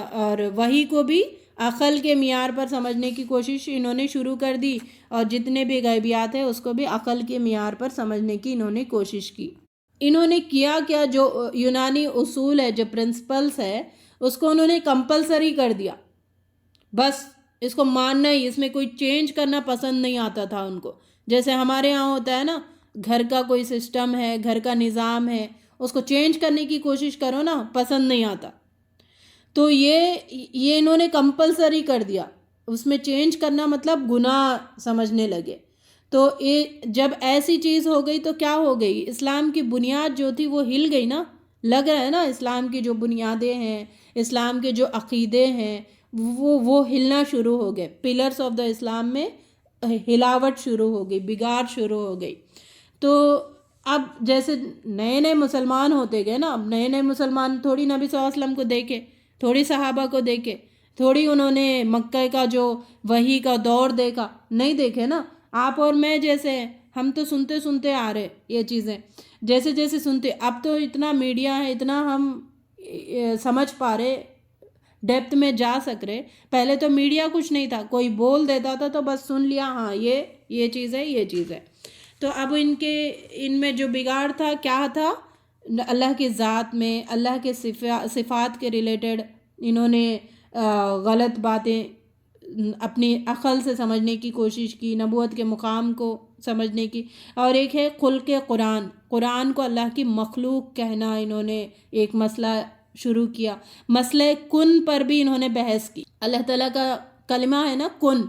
اور وہی کو بھی عقل کے معیار پر سمجھنے کی کوشش انہوں نے شروع کر دی، اور جتنے بھی غیبیات ہیں اس کو بھی عقل کے معیار پر سمجھنے کی انہوں نے کوشش کی۔ انہوں نے کیا، جو یونانی اصول ہے، جو پرنسپلز ہے، اس کو انہوں نے کمپلسری کر دیا، بس اس کو ماننا ہی، اس میں کوئی چینج کرنا پسند نہیں آتا تھا ان کو۔ جیسے ہمارے یہاں ہوتا ہے نا، گھر کا کوئی سسٹم ہے، گھر کا نظام ہے، اس کو چینج کرنے کی کوشش کرو نا، پسند نہیں آتا، تو یہ انہوں نے کمپلسری کر دیا، اس میں چینج کرنا مطلب گناہ سمجھنے لگے۔ تو جب ایسی چیز ہو گئی تو کیا ہو گئی؟ اسلام کی بنیاد جو تھی وہ ہل گئی نا، لگ رہا ہے نا، اسلام کی جو بنیادیں ہیں، اسلام کے جو عقیدے ہیں، وہ ہلنا شروع ہو گئے، پلرز آف دا اسلام میں ہلاوٹ شروع ہو گئی، بگاڑ شروع ہو گئی۔ تو اب جیسے نئے نئے مسلمان ہوتے گئے نا، اب نئے نئے مسلمان تھوڑی نبی صلی اللہ علیہ وسلم کو دیکھے، تھوڑی صحابہ کو دیکھے، تھوڑی انہوں نے مکہ کا جو وحی کا دور دیکھا، نہیں دیکھے نا۔ آپ اور میں جیسے ہیں، ہم تو سنتے آ رہے یہ چیزیں، جیسے جیسے سنتے، اب تو اتنا میڈیا ہے، اتنا ہم سمجھ پا رہے، ڈیپتھ میں جا سک رہے۔ پہلے تو میڈیا کچھ نہیں تھا، کوئی بول دیتا تھا تو بس سن لیا، ہاں یہ چیز ہے، یہ چیز ہے۔ تو اب ان میں جو بگاڑ تھا، کیا تھا؟ اللہ کی ذات میں، اللہ کے صفات کے ریلیٹڈ انہوں نے غلط باتیں اپنی عقل سے سمجھنے کی کوشش کی، نبوت کے مقام کو سمجھنے کی۔ اور ایک ہے خلق قرآن کو اللہ کی مخلوق کہنا، انہوں نے ایک مسئلہ شروع کیا۔ مسئلہ کن پر بھی انہوں نے بحث کی۔ اللہ تعالیٰ کا کلمہ ہے نا، کن،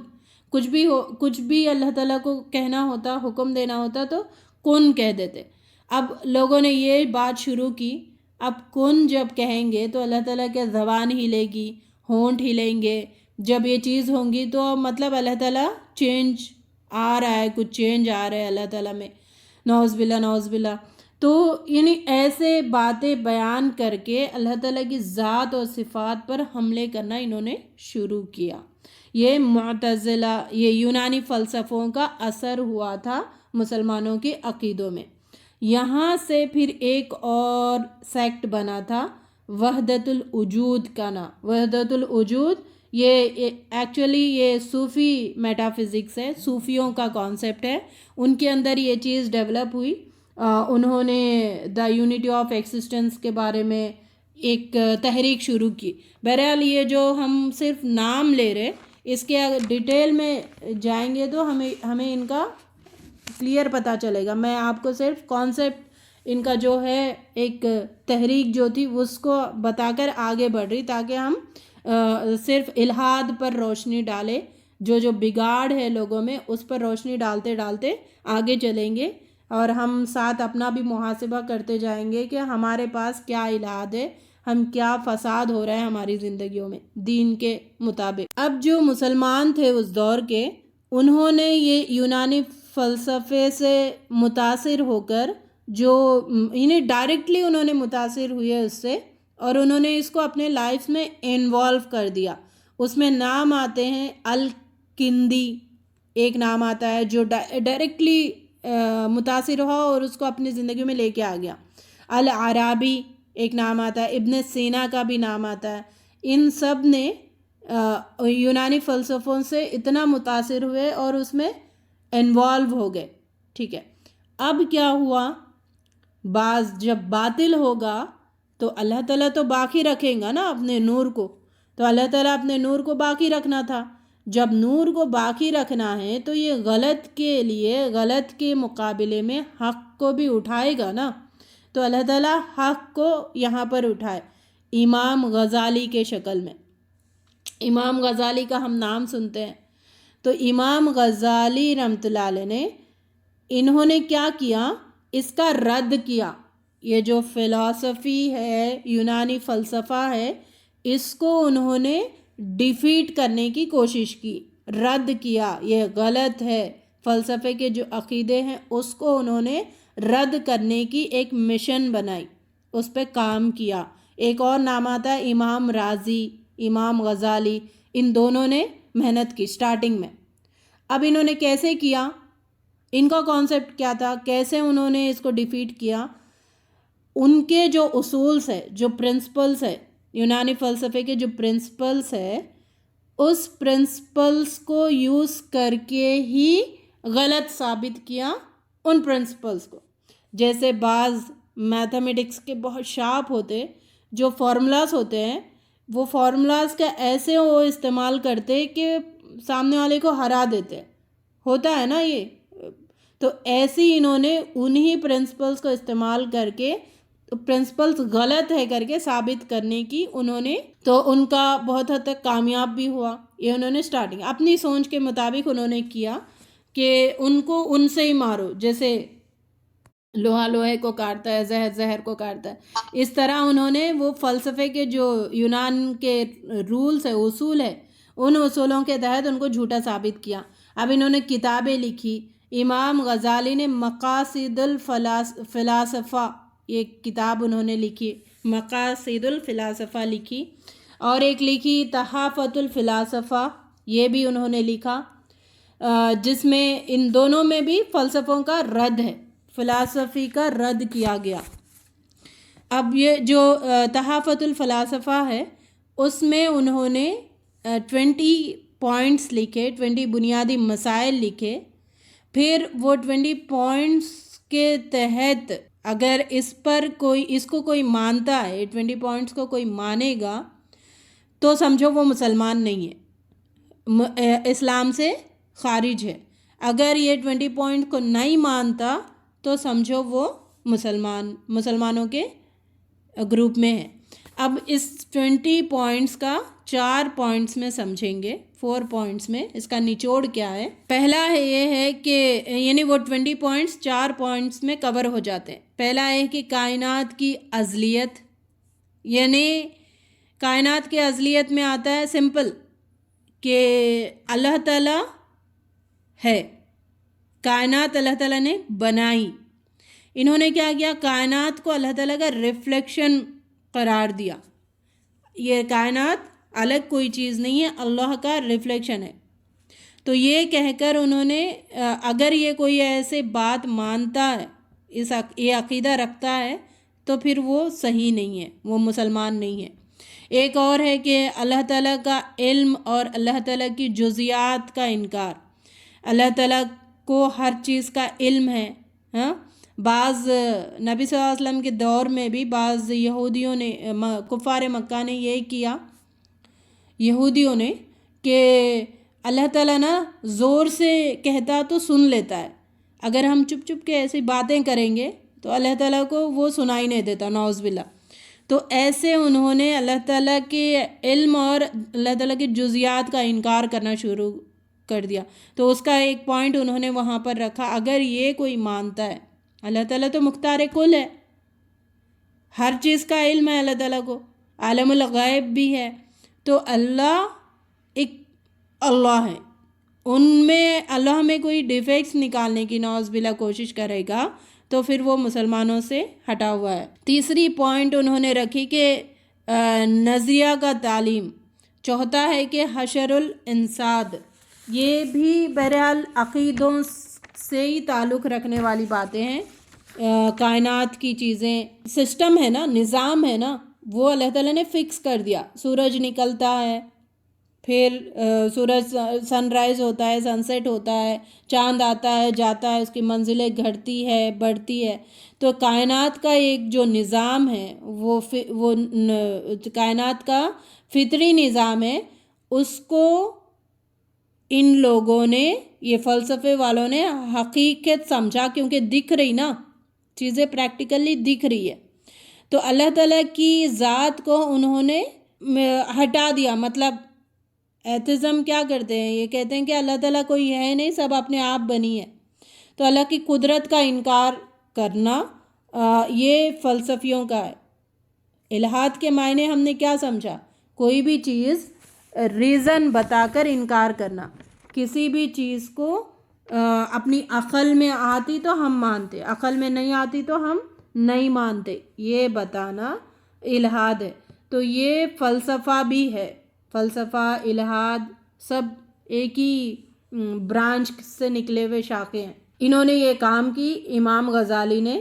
کچھ بھی اللہ تعالیٰ کو کہنا ہوتا، حکم دینا ہوتا تو کن کہہ دیتے۔ اب لوگوں نے یہ بات شروع کی، اب کن جب کہیں گے تو اللہ تعالیٰ کے زبان ہلے گی، ہونٹ ہلیں گے، جب یہ چیز ہوں گی تو مطلب اللہ تعالیٰ چینج آ رہا ہے، کچھ چینج آ رہا ہے اللہ تعالیٰ میں، نعوذ باللہ نعوذ باللہ۔ تو یعنی ایسے باتیں بیان کر کے اللہ تعالیٰ کی ذات اور صفات پر حملے کرنا انہوں نے شروع کیا. یہ معتزلہ، یہ یونانی فلسفوں کا اثر ہوا تھا مسلمانوں کے عقیدوں میں. یہاں سے پھر ایک اور سیکٹ بنا تھا وحدت الوجود کا نام. وحدت الوجود یہ ایکچولی یہ صوفی میٹافزکس ہے، صوفیوں کا کانسیپٹ ہے. ان کے اندر یہ چیز ڈیولپ ہوئی. انہوں نے دا یونٹی آف ایکسسٹنس کے بارے میں ایک تحریک شروع کی. بہرحال یہ جو ہم صرف نام لے رہے، اس کے ڈیٹیل میں جائیں گے تو ہمیں ان کا کلیئر پتہ چلے گا. میں آپ کو صرف کانسیپٹ ان کا جو ہے ایک تحریک جو تھی اس کو بتا کر آگے بڑھ رہی، تاکہ ہم صرف الہاد پر روشنی ڈالیں. جو بگاڑ ہے لوگوں میں اس پر روشنی ڈالتے ڈالتے آگے چلیں گے، اور ہم ساتھ اپنا بھی محاسبہ کرتے جائیں گے کہ ہمارے پاس کیا الہاد ہے، ہم کیا فساد ہو رہا ہے ہماری زندگیوں میں دین کے مطابق. اب جو مسلمان تھے اس دور کے، انہوں نے یہ یونانی فلسفے سے متاثر ہو کر جو یعنی ڈائریکٹلی انہوں نے متاثر ہوئے اس سے، اور انہوں نے اس کو اپنے لائف میں انوالو کر دیا. اس میں نام آتے ہیں الکندی، ایک نام آتا ہے جو ڈائریکٹلی متاثر ہوا اور اس کو اپنی زندگی میں لے کے آ گیا. العرابی ایک نام آتا ہے، ابن سینا کا بھی نام آتا ہے. ان سب نے یونانی فلسفوں سے اتنا متاثر ہوئے اور اس میں انوالو ہو گئے. ٹھیک ہے، اب کیا ہوا، جب باطل ہوگا تو اللہ تعالیٰ تو باقی رکھیں گا نا اپنے نور کو. تو اللہ تعالیٰ اپنے نور کو باقی رکھنا تھا. جب نور کو باقی رکھنا ہے تو یہ غلط کے لیے، غلط کے مقابلے میں حق کو بھی اٹھائے گا نا. تو اللہ تعالیٰ حق کو یہاں پر اٹھائے امام غزالی کے شکل میں. امام غزالی کا ہم نام سنتے ہیں. تو امام غزالی رحمۃ اللہ علیہ نے، انہوں نے کیا کیا، اس کا رد کیا. یہ جو فلسفی ہے، یونانی فلسفہ ہے، اس کو انہوں نے ڈیفیٹ کرنے کی کوشش کی، رد کیا. یہ غلط ہے. فلسفے کے جو عقیدے ہیں اس کو انہوں نے رد کرنے کی ایک مشن بنائی، اس پہ کام کیا. ایک اور نام آتا ہے امام رازی، امام غزالی. ان دونوں نے محنت کی سٹارٹنگ میں. اب انہوں نے کیسے کیا، ان کا کانسیپٹ کیا تھا، کیسے انہوں نے اس کو ڈیفیٹ کیا. ان کے جو اصولس ہے، جو پرنسپلس ہے، یونانی فلسفے کے جو پرنسپلس ہے، اس پرنسپلس کو یوز کر کے ہی غلط ثابت کیا ان پرنسپلس کو. جیسے بعض میتھمیٹکس کے بہت شارپ ہوتے، جو فارمولاز ہوتے ہیں، وہ فارمولاز کا ایسے وہ استعمال کرتے کہ سامنے والے کو ہرا دیتے. ہوتا ہے نا یہ. تو ایسی انہوں نے انہی پرنسپلس کو استعمال کر کے پرنسپلس غلط ہے کر کے ثابت کرنے کی انہوں نے، تو ان کا بہت حد تک کامیاب بھی ہوا. یہ انہوں نے سٹارٹنگ اپنی سوچ کے مطابق انہوں نے کیا کہ ان کو ان سے ہی مارو. جیسے لوہا لوہے کو کاٹتا ہے، زہر زہر کو کاٹتا ہے، اس طرح انہوں نے وہ فلسفے کے جو یونان کے رولز ہے، اصول ہے، ان اصولوں کے تحت ان کو جھوٹا ثابت کیا. اب انہوں نے کتابیں لکھی. امام غزالی نے مقاصد الفلاسفہ، یہ کتاب انہوں نے لکھی، مقاصد الفلاسفہ لکھی. اور ایک لکھی تحافت الفلاسفہ، یہ بھی انہوں نے لکھا، جس میں ان دونوں میں بھی فلسفوں کا رد ہے، فلسفی کا رد کیا گیا. اب یہ جو تحافت الفلاسفہ ہے، اس میں انہوں نے 20 پوائنٹس لکھے، 20 بنیادی مسائل لکھے. پھر وہ 20 پوائنٹس کے تحت اگر اس کو کوئی مانتا ہے، 20 پوائنٹس کو کوئی مانے گا تو سمجھو وہ مسلمان نہیں ہے، اسلام سے خارج ہے. اگر یہ 20 پوائنٹ کو نہیں مانتا تو سمجھو وہ مسلمانوں کے گروپ میں ہے. اب اس 20 پوائنٹس کا 4 پوائنٹس میں سمجھیں گے، 4 پوائنٹس میں اس کا نچوڑ کیا ہے. پہلا ہے یہ ہے کہ یعنی وہ 20 پوائنٹس 4 پوائنٹس میں کور ہو جاتے ہیں. پہلا ہے کہ کائنات کی ازلیت، یعنی کائنات کی ازلیت میں آتا ہے سمپل کہ اللہ تعالیٰ ہے، کائنات اللہ تعالیٰ نے بنائی. انہوں نے کیا کیا، کائنات کو اللہ تعالیٰ کا ریفلیکشن قرار دیا. یہ کائنات الگ کوئی چیز نہیں ہے، اللہ کا ریفلیکشن ہے. تو یہ کہہ کر انہوں نے اگر یہ کوئی ایسے بات مانتا ہے، یہ عقیدہ رکھتا ہے، تو پھر وہ صحیح نہیں ہے، وہ مسلمان نہیں ہے. ایک اور ہے کہ اللہ تعالیٰ کا علم اور اللہ تعالیٰ کی جزیات کا انکار. اللہ تعالیٰ کو ہر چیز کا علم ہے. ہاں، بعض نبی صلی اللہ علیہ وسلم کے دور میں بھی بعض یہودیوں نے، کفار مکہ نے یہ کیا، یہودیوں نے، کہ اللہ تعالیٰ نا زور سے کہتا تو سن لیتا ہے، اگر ہم چپ چپ کے ایسی باتیں کریں گے تو اللہ تعالیٰ کو وہ سنائی نہیں دیتا، نعوذ باللہ. تو ایسے انہوں نے اللہ تعالیٰ کے علم اور اللہ تعالیٰ کی جزیات کا انکار کرنا شروع کر دیا. تو اس کا ایک پوائنٹ انہوں نے وہاں پر رکھا، اگر یہ کوئی مانتا ہے اللہ تعالیٰ تو مختار کل ہے، ہر چیز کا علم ہے اللہ تعالیٰ کو، عالم الغیب بھی ہے، تو اللہ ایک اللہ ہے، ان میں اللہ میں کوئی ڈیفیکٹس نکالنے کی نعوذ باللہ کوشش کرے گا تو پھر وہ مسلمانوں سے ہٹا ہوا ہے. تیسری پوائنٹ انہوں نے رکھی کہ نظریہ کا تعلیم. چوتھا ہے کہ حشر الانساد. یہ بھی بہرحال عقیدوں سے ہی تعلق رکھنے والی باتیں ہیں. کائنات کی چیزیں، سسٹم ہے نا، نظام ہے نا، وہ اللہ تعالیٰ نے فکس کر دیا. سورج نکلتا ہے، پھر سورج سن رائز ہوتا ہے، سن سیٹ ہوتا ہے، چاند آتا ہے جاتا ہے، اس کی منزلیں گھٹتی ہے بڑھتی ہے. تو کائنات کا ایک جو نظام ہے وہ کائنات کا فطری نظام ہے، اس کو ان لوگوں نے، یہ فلسفے والوں نے حقیقت سمجھا، کیونکہ دکھ رہی نا چیزیں، پریکٹیکلی دکھ رہی ہے. تو اللہ تعالیٰ کی ذات کو انہوں نے ہٹا دیا. مطلب ایتھزم کیا کرتے ہیں، یہ کہتے ہیں کہ اللہ تعالیٰ کوئی ہے نہیں، سب اپنے آپ بنی ہے. تو اللہ کی قدرت کا انکار کرنا یہ فلسفیوں کا ہے. الہاد کے معنی ہم نے کیا سمجھا، کوئی بھی چیز ریزن بتا کر انکار کرنا. کسی بھی چیز کو اپنی عقل میں آتی تو ہم مانتے، عقل میں نہیں آتی تو ہم نہیں مانتے، یہ بتانا الہاد ہے. تو یہ فلسفہ بھی ہے. فلسفہ، الہاد سب ایک ہی برانچ سے نکلے ہوئے شاخے ہیں. انہوں نے یہ کام کی امام غزالی نے.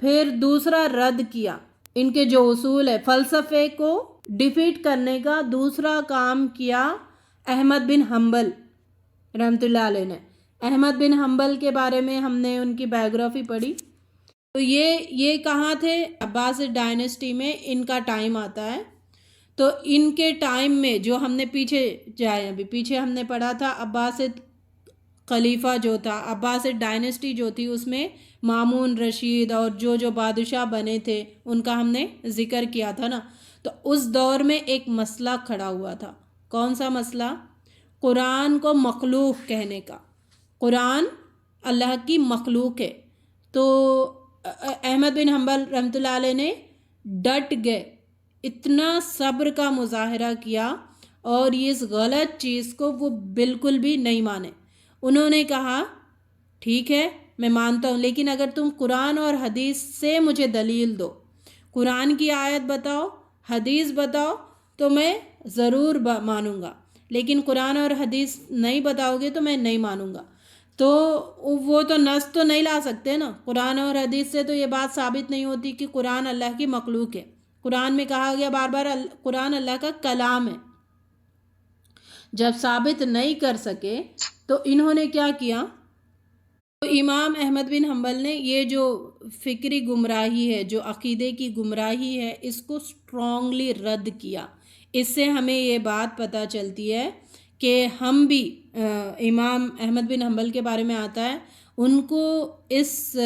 پھر دوسرا رد کیا ان کے جو اصول ہے، فلسفے کو ڈیفیٹ کرنے کا دوسرا کام کیا احمد بن حنبل رحمۃ اللہ علیہ نے. احمد بن حنبل کے بارے میں ہم نے ان کی بایوگرافی پڑھی. تو یہ کہاں تھے، عباسد ڈائنیسٹی میں ان کا ٹائم آتا ہے. تو ان کے ٹائم میں جو ہم نے پیچھے جائے، ابھی پیچھے ہم نے پڑھا تھا، عباسد خلیفہ جو تھا، عباسد ڈائنیسٹی جو تھی، اس میں مامون، رشید اور جو بادشاہ بنے تھے ان کا ہم نے ذکر کیا تھا نا. تو اس دور میں ایک مسئلہ کھڑا ہوا تھا. کون سا مسئلہ؟ قرآن کو مخلوق کہنے کا. قرآن اللہ کی مخلوق ہے. تو احمد بن حنبل رحمۃ اللہ علیہ نے ڈٹ گئے، اتنا صبر کا مظاہرہ کیا اور اس غلط چیز کو وہ بالکل بھی نہیں مانے. انہوں نے کہا ٹھیک ہے میں مانتا ہوں، لیکن اگر تم قرآن اور حدیث سے مجھے دلیل دو، قرآن کی آیت بتاؤ، حدیث بتاؤ، تو میں ضرور مانوں گا، لیکن قرآن اور حدیث نہیں بتاؤ گے تو میں نہیں مانوں گا. تو وہ تو نص تو نہیں لا سکتے نا، قرآن اور حدیث سے تو یہ بات ثابت نہیں ہوتی کہ قرآن اللہ کی مخلوق ہے. قرآن میں کہا گیا بار بار قرآن اللہ کا کلام ہے. جب ثابت نہیں کر سکے تو انہوں نے کیا کیا، تو امام احمد بن حنبل نے یہ جو فکری گمراہی ہے، جو عقیدے کی گمراہی ہے، اس کو اسٹرانگلی رد کیا. اس سے ہمیں یہ بات پتہ چلتی ہے کہ ہم بھی، امام احمد بن حنبل کے بارے میں آتا ہے، ان کو اس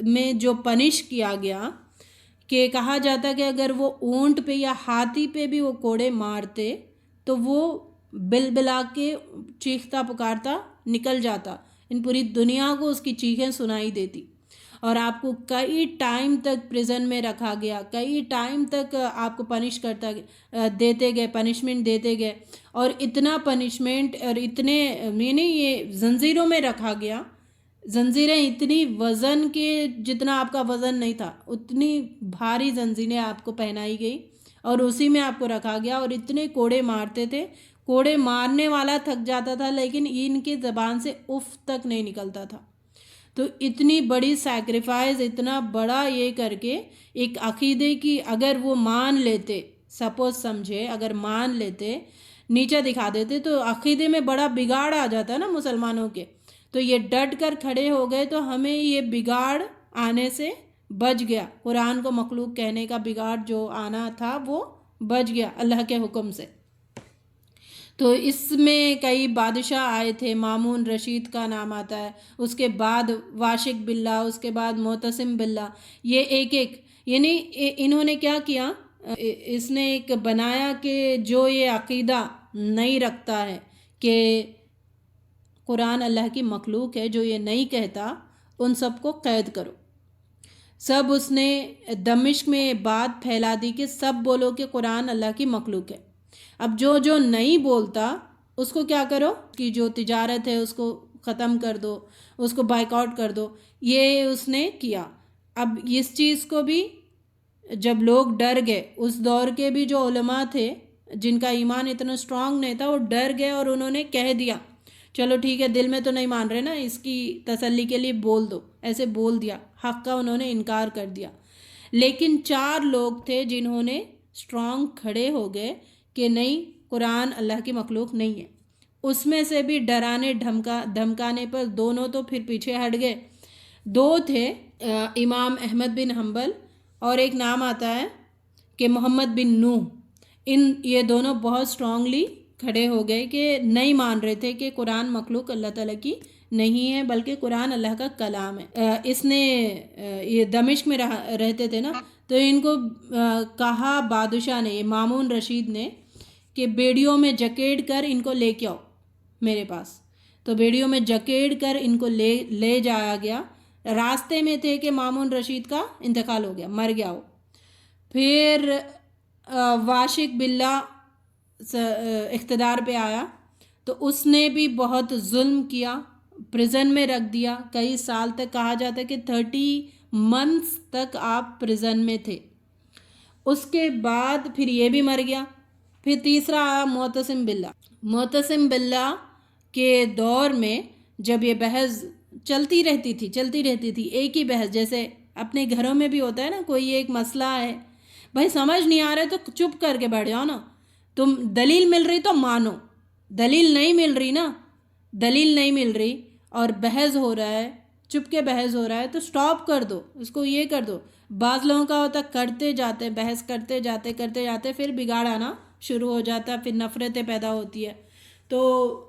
میں جو پنش کیا گیا کہ کہا جاتا کہ اگر وہ اونٹ پہ یا ہاتھی پہ بھی وہ کوڑے مارتے تو وہ بل بلا کے چیختا پکارتا نکل جاتا، ان پوری دنیا کو اس کی چیخیں سنائی دیتی. اور آپ کو کئی ٹائم تک پریزن میں رکھا گیا، کئی ٹائم تک آپ کو دیتے گئے، پنشمنٹ دیتے گئے، اور اتنا پنشمنٹ اور اتنے یہ زنجیروں میں رکھا گیا، زنجیریں اتنی وزن کے جتنا آپ کا وزن نہیں تھا اتنی بھاری زنجیریں آپ کو پہنائی گئی اور اسی میں آپ کو رکھا گیا، اور اتنے کوڑے مارتے تھے، کوڑے مارنے والا تھک جاتا تھا لیکن ان کی زبان سے اف تک نہیں نکلتا تھا۔ تو اتنی بڑی سیکریفائز، اتنا بڑا یہ کر کے ایک عقیدے کی اگر وہ مان لیتے، سپوز سمجھے اگر مان لیتے، نیچے دکھا دیتے تو عقیدے میں بڑا بگاڑ آ جاتا ہے نا مسلمانوں کے، تو یہ ڈٹ کر کھڑے ہو گئے تو ہمیں یہ بگاڑ آنے سے بچ گیا، قرآن کو مخلوق کہنے کا بگاڑ جو آنا تھا وہ بچ گیا اللہ کے حکم سے۔ تو اس میں کئی بادشاہ آئے تھے، مامون رشید کا نام آتا ہے، اس کے بعد واشق باللہ، اس کے بعد معتصم باللہ، یہ ایک ایک، یعنی انہوں نے کیا کیا، اس نے ایک بنایا کہ جو یہ عقیدہ نہیں رکھتا ہے کہ قرآن اللہ کی مخلوق ہے، جو یہ نہیں کہتا، ان سب کو قید کرو۔ سب اس نے دمشق میں بات پھیلا دی کہ سب بولو کہ قرآن اللہ کی مخلوق ہے۔ اب جو نہیں بولتا اس کو کیا کرو کہ جو تجارت ہے اس کو ختم کر دو، اس کو بائیک آؤٹ کر دو، یہ اس نے کیا۔ اب اس چیز کو بھی جب لوگ ڈر گئے، اس دور کے بھی جو علماء تھے جن کا ایمان اتنا اسٹرانگ نہیں تھا، وہ ڈر گئے اور انہوں نے کہہ دیا چلو ٹھیک ہے، دل میں تو نہیں مان رہے نا، اس کی تسلی کے لیے بول دو، ایسے بول دیا، حق کا انہوں نے انکار کر دیا۔ لیکن 4 لوگ تھے جنہوں نے اسٹرانگ کھڑے ہو گئے کہ نہیں، قرآن اللہ کی مخلوق نہیں ہے۔ اس میں سے بھی ڈرانے دھمکانے پر دونوں تو پھر پیچھے ہٹ گئے۔ 2 تھے، امام احمد بن حنبل اور ایک نام آتا ہے کہ محمد بن نوح، یہ دونوں بہت اسٹرانگلی کھڑے ہو گئے کہ نہیں مان رہے تھے کہ قرآن مخلوق اللہ تعالیٰ کی نہیں ہے بلکہ قرآن اللہ کا کلام ہے۔ اس نے یہ دمشق میں رہتے تھے نا، تو ان کو کہا بادشاہ نے، مامون رشید نے، کہ بیڑیوں میں جکیڑ کر ان کو لے کے آؤ میرے پاس۔ تو بیڑیوں میں جکیڑ کر ان کو لے جایا گیا۔ راستے میں تھے کہ مامون رشید کا انتقال ہو گیا، مر گیا وہ۔ پھر واشق باللہ اقتدار پہ آیا تو اس نے بھی بہت ظلم کیا، پریزن میں رکھ دیا کئی سال تک، کہا جاتا ہے کہ 30 منتھس تک آپ پریزن میں تھے۔ اس کے بعد پھر یہ بھی مر گیا۔ پھر تیسرا آیا معتصم باللہ کے دور میں جب یہ بحث چلتی رہتی تھی، ایک ہی بحث، جیسے اپنے گھروں میں بھی ہوتا ہے نا، کوئی ایک مسئلہ ہے، بھائی سمجھ نہیں آ رہا ہے تو چپ کر کے بیٹھ جاؤ نا، تم دلیل مل رہی تو مانو، دلیل نہیں مل رہی اور بحث ہو رہا ہے، چپ کے بحث ہو رہا ہے تو سٹاپ کر دو، اس کو یہ کر دو۔ بعض لوگوں کا ہوتا کرتے جاتے، بحث کرتے جاتے پھر بگاڑ آنا شروع ہو جاتا ہے، پھر نفرتیں پیدا ہوتی ہے۔ تو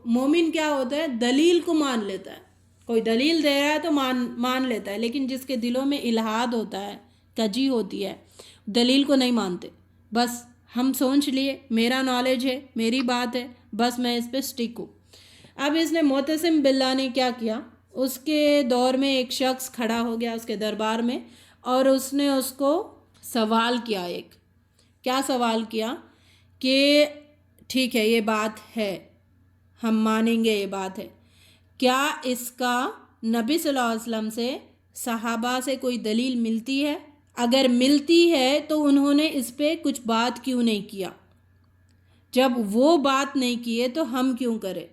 مومن کیا ہوتا ہے، دلیل کو مان لیتا ہے، کوئی دلیل دے رہا ہے تو مان لیتا ہے، لیکن جس کے دلوں میں الحاد ہوتا ہے، کجی ہوتی ہے، دلیل کو نہیں مانتے، بس ہم سوچ لیے، میرا نالج ہے، میری بات ہے، بس میں اس پہ سٹک ہوں۔ اب اس نے معتصم باللہ نے کیا کیا، اس کے دور میں ایک شخص کھڑا ہو گیا اس کے دربار میں، اور اس نے اس کو سوال کیا، کیا سوال کیا کہ ٹھیک ہے یہ بات ہے، ہم مانیں گے یہ بات ہے، کیا اس کا نبی صلی اللہ علیہ وسلم سے، صحابہ سے کوئی دلیل ملتی ہے؟ اگر ملتی ہے تو انہوں نے اس پہ کچھ بات کیوں نہیں کیا؟ جب وہ بات نہیں کیے تو ہم کیوں کریں؟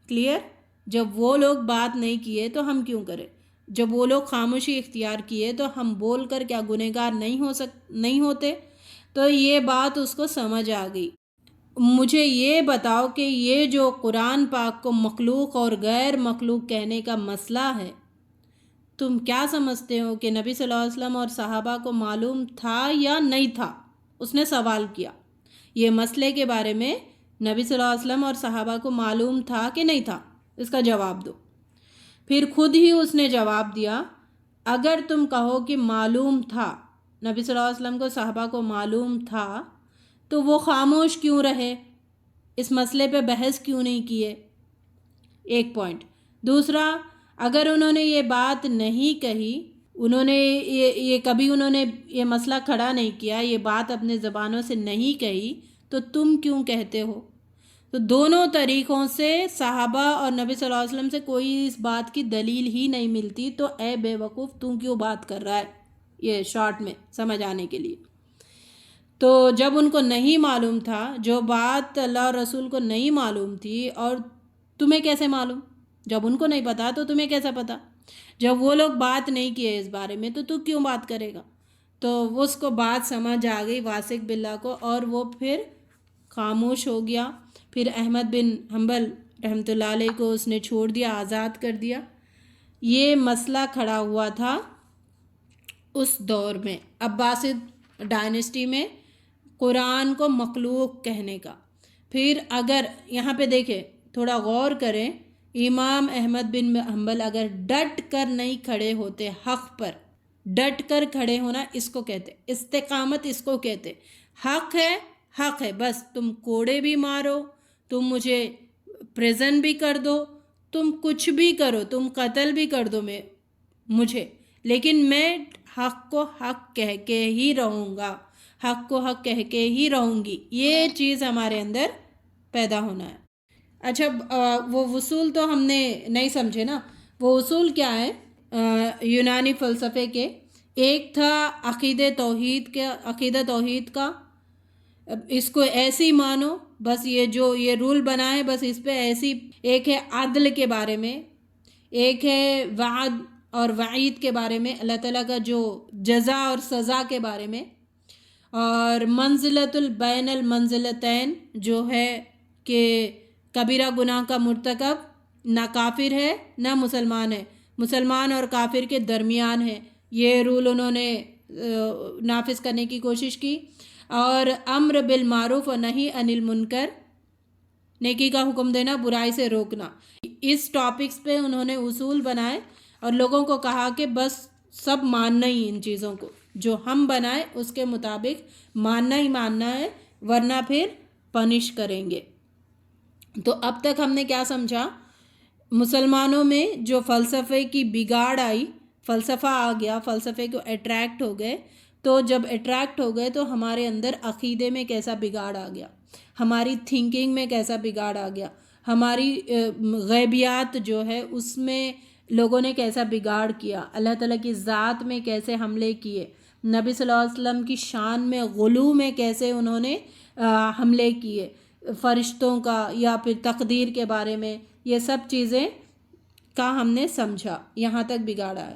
کلیئر؟ جب وہ لوگ بات نہیں کیے تو ہم کیوں کریں؟ جب وہ لوگ خاموشی اختیار کیے تو ہم بول کر کیا گنہگار نہیں ہوتے؟ تو یہ بات اس کو سمجھ آ گئی۔ مجھے یہ بتاؤ کہ یہ جو قرآن پاک کو مخلوق اور غیر مخلوق کہنے کا مسئلہ ہے، تم کیا سمجھتے ہو کہ نبی صلی اللہ علیہ وسلم اور صحابہ کو معلوم تھا یا نہیں تھا؟ اس نے سوال کیا، یہ مسئلے کے بارے میں نبی صلی اللہ علیہ وسلم اور صحابہ کو معلوم تھا کہ نہیں تھا؟ اس کا جواب دو۔ پھر خود ہی اس نے جواب دیا، اگر تم کہو کہ معلوم تھا، نبی صلی اللہ علیہ وسلم کو، صحابہ کو معلوم تھا، تو وہ خاموش کیوں رہے؟ اس مسئلے پہ بحث کیوں نہیں کیے؟ ایک پوائنٹ۔ دوسرا، اگر انہوں نے یہ بات نہیں کہی، انہوں نے یہ مسئلہ کھڑا نہیں کیا، یہ بات اپنے زبانوں سے نہیں کہی، تو تم کیوں کہتے ہو؟ تو دونوں طریقوں سے صحابہ اور نبی صلی اللہ علیہ وسلم سے کوئی اس بات کی دلیل ہی نہیں ملتی، تو اے بے وقوف تو کیوں بات کر رہا ہے؟ یہ شارٹ میں سمجھ آنے کے لیے. تو جب ان کو نہیں معلوم تھا، جو بات اللہ اور رسول کو نہیں معلوم تھی، اور تمہیں کیسے معلوم؟ جب ان کو نہیں پتا تو تمہیں کیسا پتا؟ جب وہ لوگ بات نہیں کیے اس بارے میں تو کیوں بات کرے گا؟ تو اس کو بات سمجھ آ گئی واسق باللہ کو، اور وہ پھر خاموش ہو گیا. پھر احمد بن حنبل رحمۃ اللہ علیہ کو اس نے چھوڑ دیا، آزاد کر دیا. یہ مسئلہ کھڑا ہوا تھا اس دور میں، عباسد ڈائنسٹی میں، قرآن کو مخلوق کہنے کا. پھر اگر یہاں پہ دیکھیں، تھوڑا غور کریں، امام احمد بن حنبل اگر ڈٹ کر نہیں کھڑے ہوتے حق پر، ڈٹ کر کھڑے ہونا اس کو کہتے، استقامت اس کو کہتے. حق ہے، حق ہے، بس تم کوڑے بھی مارو، تم مجھے پریزن بھی کر دو، تم کچھ بھی کرو، تم قتل بھی کر دو مجھے، لیکن میں حق کو حق کہہ کے ہی رہوں گا، حق کو حق کہہ کے ہی رہوں گی. یہ چیز ہمارے اندر پیدا ہونا ہے. اچھا، وہ اصول تو ہم نے نہیں سمجھے نا. وہ اصول کیا ہے یونانی فلسفے کے؟ ایک تھا عقیدہ توحید کا، اس کو ایسی مانو، بس یہ جو یہ رول بنا ہے بس اس پہ ایسی. ایک ہے عدل کے بارے میں، ایک ہے وعد اور وعید کے بارے میں، اللہ تعالیٰ کا جو جزا اور سزا کے بارے میں، اور منزلۃ البین المنزلتین جو ہے کہ کبیرہ گناہ کا مرتکب نہ کافر ہے نہ مسلمان ہے، مسلمان اور کافر کے درمیان ہے. یہ رول انہوں نے نافذ کرنے کی کوشش کی. اور امر بالمعروف و نہی عن المنکر، نیکی کا حکم دینا، برائی سے روکنا. اس ٹاپکس پہ انہوں نے اصول بنائے اور لوگوں کو کہا کہ بس سب ماننا ہی ان چیزوں کو، جو ہم بنائے اس کے مطابق ماننا ہے، ورنہ پھر پنش کریں گے. تو اب تک ہم نے کیا سمجھا؟ مسلمانوں میں جو فلسفے کی بگاڑ آئی، فلسفہ آ گیا، فلسفے کو اٹریکٹ ہو گئے. تو جب اٹریکٹ ہو گئے تو ہمارے اندر عقیدے میں کیسا بگاڑ آ گیا، ہماری تھنکنگ میں کیسا بگاڑ آ گیا، ہماری غیبیات جو ہے اس میں لوگوں نے کیسا بگاڑ کیا، اللہ تعالیٰ کی ذات میں کیسے حملے کیے، نبی صلی اللہ علیہ وسلم کی شان میں غلو میں کیسے انہوں نے حملے کیے، فرشتوں کا یا پھر تقدیر کے بارے میں، یہ سب چیزیں کا ہم نے سمجھا. یہاں تک بگاڑا ہے.